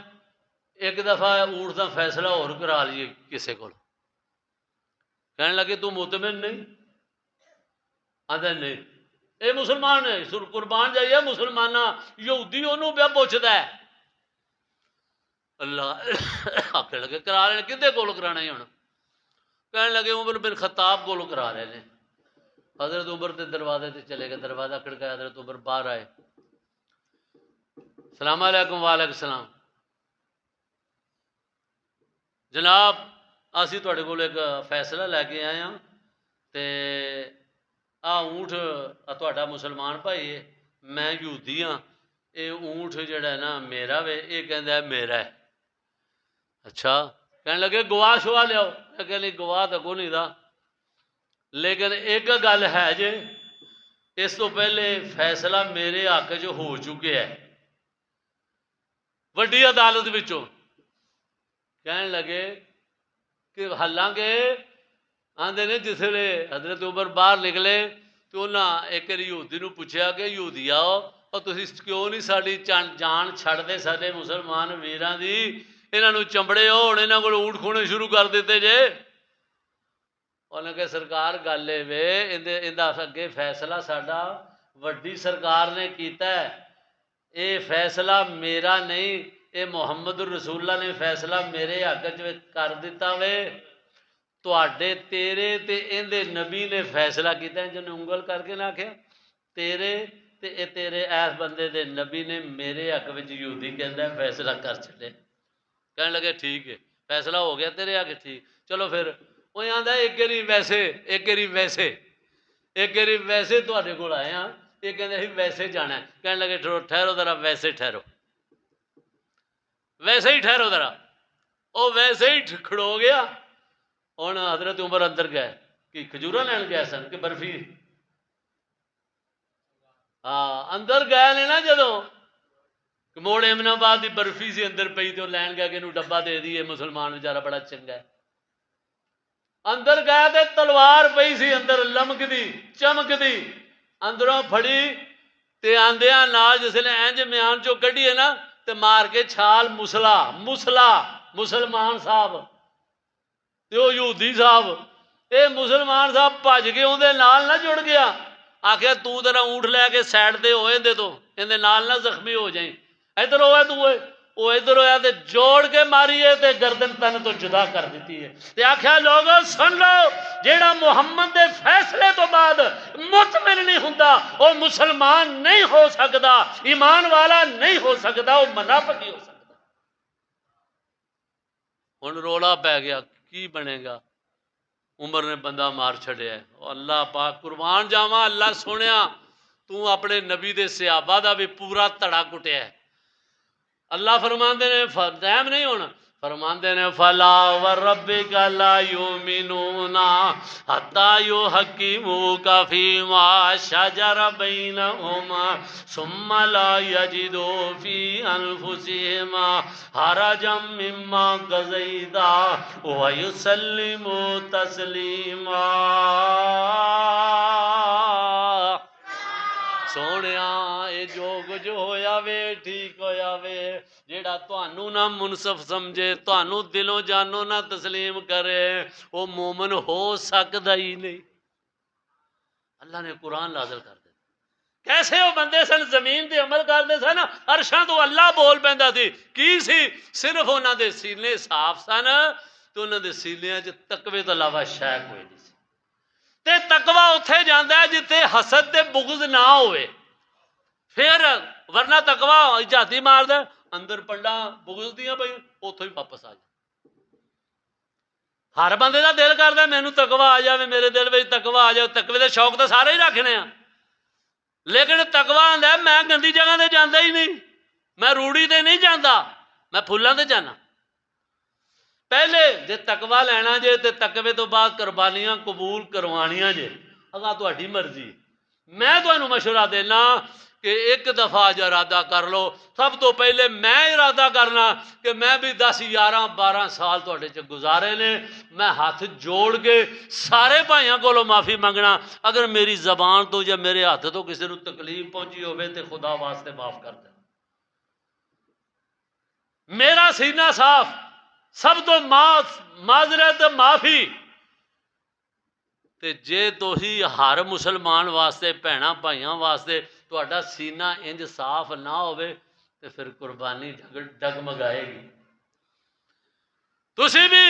ایک دفعہ اونٹ کا فیصلہ اور کرا لیے کسے کو. کہنے لگے تو مطمئن نہیں؟ آدھا نہیں. اے مسلمان ہے قربان جائیے مسلمان یہودی انہوں پہ پوچھتا ہے. اللہ آخر لگے کرا رہے کدے کول کرانا ہی ہونا؟ کہنے لگے عمر بن خطاب کولو کرا رہے ہیں. حضرت عمر تے دروازے تے چلے گئے، دروازہ کھڑکایا، حضرت عمر باہر آئے. السلام علیکم. وعلیکم السلام. جناب اسی تواڈے کول ایک فیصلہ لے کے آئے ہاں تے اونٹ تواڈا مسلمان بھائی ہے، میں یہودی ہاں، اے اونٹ جڑا ہے نا میرا وے، یہ کہندا ہے میرا ہے. اچھا. کہنے لگے گواہ شواہ لیاؤ. میں کہ نہیں گواہ تو کوئی نہیں دا، لیکن ایک گل ہے جے اس تو پہلے فیصلہ میرے حق جو ہو چکے ہے وڈی عدالت وچوں. کہنے لگے کہ حالانکہ آندے نے جس ویلے حضرت عمر باہر نکلے تو انہاں ایک یہودی نو پوچھا کہ یہودی آؤ اور تسی کیوں نہیں ساری جان چھڑ دے سارے مسلمان ویراں دی، انہاں نو چمڑے ہو ہن انہاں کول اونٹ کھونے شروع کر دیتے جے. انہاں کہ سرکار گل اے وے ایندا اگے فیصلہ ساڈا وڈی سرکار نے کیتا ہے، اے فیصلہ میرا نہیں، اے محمد رسول اللہ نے فیصلہ میرے حق چ کر دیتا وے. تواڈے تیرے تے ایندے نبی نے فیصلہ کیتا ہے. جنہیں انگل کر کے نہ آکھیا تیرے تے اے تیرے ایس بندے دے نبی نے میرے حق وچ یہودی کہندا ہے فیصلہ کر چھڈے. کہنے لگے ٹھیک ہے فیصلہ ہو گیا تیرے حق ٹھیک. چلو پھر وہ آندا ایک گری ویسے ایک گری ویسے ایک گری ویسے تواڈے کول آئے ہاں، یہ کہندے ویسے جانا ہے. کہنے لگے ٹھہرو ذرا ویسے ٹھہرو. ویسے ہی ٹھہرو ذرا، وہ ویسے ہی کھڑو گیا۔ ہوں حضرت عمر اندر گئے کہ کھجورا لین گئے سن کہ برفی؟ ہاں اندر گئے نے نا جدو موڑ امن آباد کی برفی سی اندر پئی تو لین گیا کہ انہوں ڈبا دے دیے، مسلمان بیچارہ بڑا چنگا ہے۔ اندر گیا تے تلوار پئی سی اندر لمکدی چمکدی، اندروں پھڑی تے آندیاں نال جس نے اینج میان چو کڈی ہے نا تے مار کے چھال مسلا مسلمان صاحب تے او یہودی صاحب، اے مسلمان صاحب بھج کے اون دے نال نہ جڑ گیا، آخیا تو ذرا اونٹ لے کے سائڈ تے ہوئے دے تو اندے نال نہ زخمی ہو جائیں، ادھر ہوئے تو ہوئے وہ ادھر ہویا تے جوڑ کے ماریے تے گردن تن تو جدا کر دیتی ہے تے آخیا لوگوں سن لو، جیڑا محمد دے فیصلے تو بعد مطمئن نہیں ہوندا وہ مسلمان نہیں ہو سکتا، ایمان والا نہیں ہو سکتا، وہ منافق ہی ہو سکتا۔ ہن رولا پی گیا کی بنے گا؟ عمر نے بندہ مار چھڑیا ہے۔ اللہ پاک قربان جاواں، اللہ سنیا تو اپنے نبی دے صحابہ دا بھی پورا تڑا کٹیا ہے۔ اللہ فرماندے نے ٹائم نہیں ہونا، فرماندے نے فلا وربک لا یؤمنون حتی یحکموک فیما شجر بینہم ثم لا یجدوا فی انفسہم حرجا مما قضیت ویسلموا تسلیما۔ سونیا اے جو کچھ ہویا وے ٹھیک ہویا وے، جیڑا تانوں نہ منصف سمجھے، تانوں دلوں جانوں نہ تسلیم کرے، وہ مومن ہو سکتا ہی نہیں۔ اللہ نے قرآن نازل کر دیا، کیسے وہ بندے سن زمین تے عمل کرتے سن، عرشاں تو اللہ بول پیندا سی، کی سی؟ صرف انہاں دے سینے صاف سن تو انہاں دے سینیاں چ تقوی تو علاوہ شے کوئی نہیں سی۔ تے تقوی اتھے جاندا ہے جتے حسد تے بغض نہ ہوئے، پھر ورنہ تقوی جاتی مار دے اندر پنڈا بغض دیاں پئی اتھوں ہی واپس آ جائے۔ ہر بندے دا دل کردا مینوں تقوی آ جاوے، میرے دل وچ تقوی آ جائے، تقوی دے شوق تو سارے ہی رکھنے ہیں، لیکن تقوی آندا ہے میں گندی جگہ تے جاندا ہی نہیں، میں روڑی تے نہیں جاندا، میں پھلاں تے جانا۔ پہلے جے تقوی لینا جے تے تقوی تو بعد قربانیاں قبول کروانیاں جے، اگاں تہاڈی مرضی۔ میں تانوں مشورہ دینا کہ ایک دفعہ جو ارادہ کر لو، سب تو پہلے میں ارادہ کرنا کہ میں بھی 10 11 12 سال تہاڈے چ گزارے نے، میں ہاتھ جوڑ کے سارے بھائیاں کولوں معافی منگنا، اگر میری زبان تو یا میرے ہاتھ تو کسی نوں تکلیف پہنچی ہوے تے خدا واسطے معاف کر دے۔ میرا سینہ صاف، سب تو معذرت معافی، تے جے تو ہی ہر مسلمان واسطے بھیناں بھائیاں واسطے تہاڈا سینہ انج صاف نہ ہوئے تے پھر قربانی ڈگمگائے گی۔ تسی بھی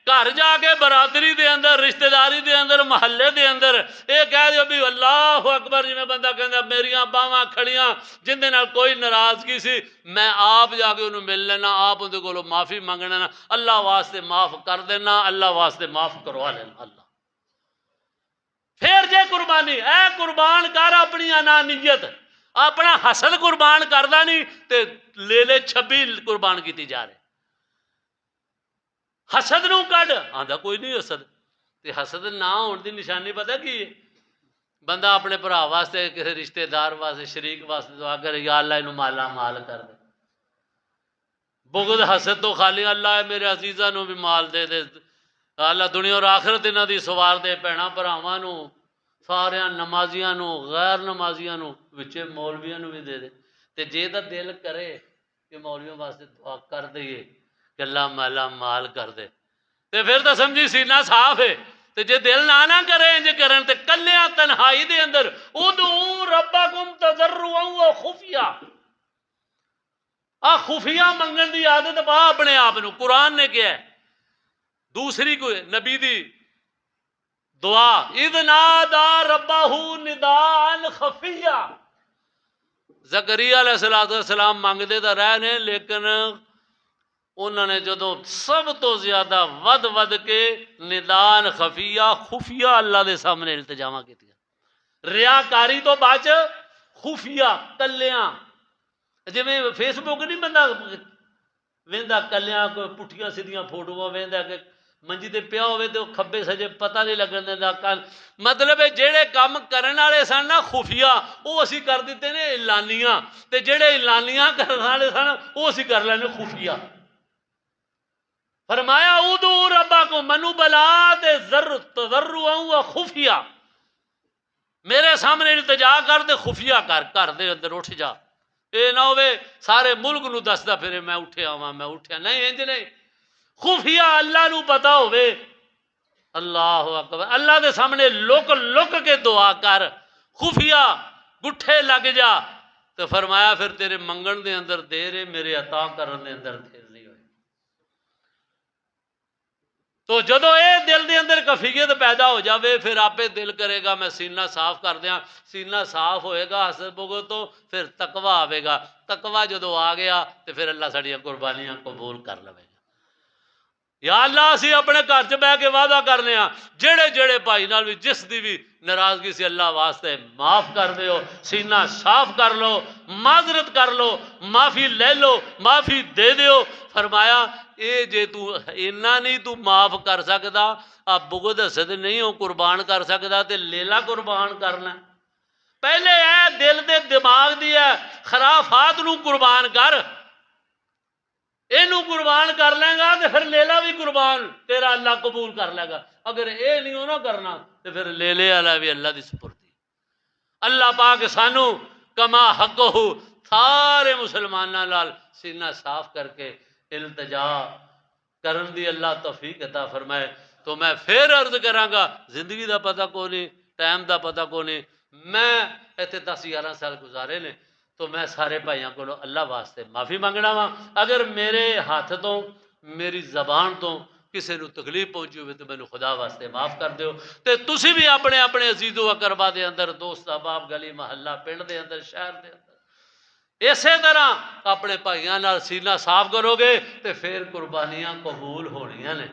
گھر جا کے برادری دے اندر، رشتہ داری دے اندر، محلے دے اندر اے کہہ دیو بھی اللہ اکبر، جی میں بندہ کہندا میریاں باواں کھڑیاں جن دے نال کوئی ناراضگی سی، میں آپ جا کے انہوں مل لینا، آپ اندے کولوں معافی منگنا، اللہ واسطے معاف کر دینا، اللہ واسطے معاف کروا لینا۔ اللہ پھر جے قربانی، اے قربان کر اپنی انانیت، اپنا حسد قربان کردا نہیں تے لے 26 قربان کیتی جا رہے، حسد نو کڈ آندا کوئی نہیں حسد، تے حسد نہ ہون دی نشانی پتہ کی ہے؟ بندہ اپنے بھرا واسطے، کسی رشتہ دار واسطے، شریک واسطے دعا کرے یا اللہ انہوں مالا مال کر دے۔ بغض حسد تو خالی اللہ میرے عزیزاں نو بھی مال دے دے، اللہ دنیا اور آخرت انہاں دی سوار دے، بھیناں بھراواں نو، سارے نمازیاں نو، غیر نمازیاں نو، وچے مولویاں نو بھی دے دے۔ تے جے دا دل کرے کہ مولویوں واسطے دعا کر دئیے کہ اللہ مالا مال کر دے، تے پھر تو سمجھی سینہ صاف ہے۔ تے جے دل نہ کرے انج کرن تے کلیاں تنہائی دے اندر ادعوا ربکم تضرعا وخفیا، خفیہ منگن دی عادت پا اپنے آپ نو، قرآن نے کیا ہے؟ دوسری کوئی نبی دی دعا، اذ نادا ربہ نداء خفیہ، زکریا علیہ السلام مانگتے تو رہے نے، لیکن انہوں نے جدو سب تو زیادہ ود کے نداء خفیہ اللہ دے سامنے التجاواں کیتیاں، ریاکاری تو بچ، خفیہ کلیاں، جی میں فیس بک نہیں بندہ وہدا کلیاں کوئی پٹھیاں سیدھیاں فوٹواں وہدا کہ منجی تے پیا ہوئے تو کھبے سجے پتہ نہیں لگن دیندا کن مطلب ہے جہے کام کرن والے سن نا خفیہ وہ اسی کر دیتے نے اعلانیاں تے جہے اعلانیاں کرن والے سن وہ اسی کر لینے خفیہ فرمایا ادعو ربکم منو بلا تے تضرعا و خفیہ میرے سامنے التجا کر دے خفیہ کر دے اندر اٹھ جا اے نہ ہوئے سارے ملک نو دسدا پھرے میں اٹھیا ہاں میں اٹھیا نہیں انج نہیں خفیہ اللہ نو پتا ہوئے اللہ اکبر اللہ دے سامنے لک لک کے دعا کر خفیہ گٹھے لگ جا تو فرمایا پھر تیرے منگن دے اندر دیر ہے میرے عطا کرن دے اندر دیر نہیں ہوئے تو جدو اے دل دے اندر کفیت پیدا ہو جاوے پھر آپے دل کرے گا میں سینہ صاف کر دیاں سینہ صاف ہوئے گا حسد بغض تو پھر تقوی آوے گا تقوی جدو آ گیا تو پھر اللہ ساڑیاں قربانیاں قبول کر لوے گا یا اللہ اسی اپنے گھر چ بہ کے وعدہ کرنے ہاں جڑے جڑے بھائی نال بھی جس دی بھی ناراضگی سے اللہ واسطے معاف کر دیو سینہ صاف کر لو معذرت کر لو معافی لے لو معافی دے دیو فرمایا اے جے تو اینا نہیں تو معاف کر سکدا اب بغض حسد نہیں ہو قربان کر سکدا تے لیلا قربان کرنا پہلے اے دل دے دماغ دی ہے خرافات نو قربان کر اینو قربان کر لیں گا تو پھر لیلا بھی قربان تیرا اللہ قبول کر لے گا اگر اے نہیں ہونا کرنا تو پھر لیلے والا بھی اللہ دی سپردی اللہ پاک سانو کما حق ہو سارے مسلمانوں لال سینہ صاف کر کے التجا کرن دی اللہ توفیق عطا فرمائے تو میں پھر عرض کراں گا زندگی دا پتہ کو نہیں ٹائم دا پتہ کو نہیں میں ایتھے 10-11 سال گزارے نے تو میں سارے بھائیاں کو اللہ واسطے معافی منگنا وا اگر میرے ہاتھ تو میری زبان تو کسی نو تکلیف پہنچی ہوئے تو مینوں خدا واسطے معاف کر دیو تے تسی بھی اپنے اپنے عزیز و اقربا دے اندر دوست احباب گلی محلہ پنڈ دے اندر شہر دے اندر اسی طرح اپنے بھائیاں نال سینہ صاف کرو گے تے پھر قربانیاں قبول ہونیاں نے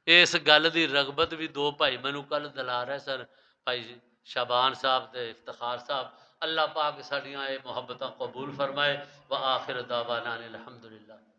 اس گل دی رغبت بھی دو بھائی مینوں کل دلا رہے سن بھائی شابان صاحب تے افتخار صاحب اللہ پاک ساڑیاں اے محبتاں قبول فرمائے وآخر دعوانا الحمدللہ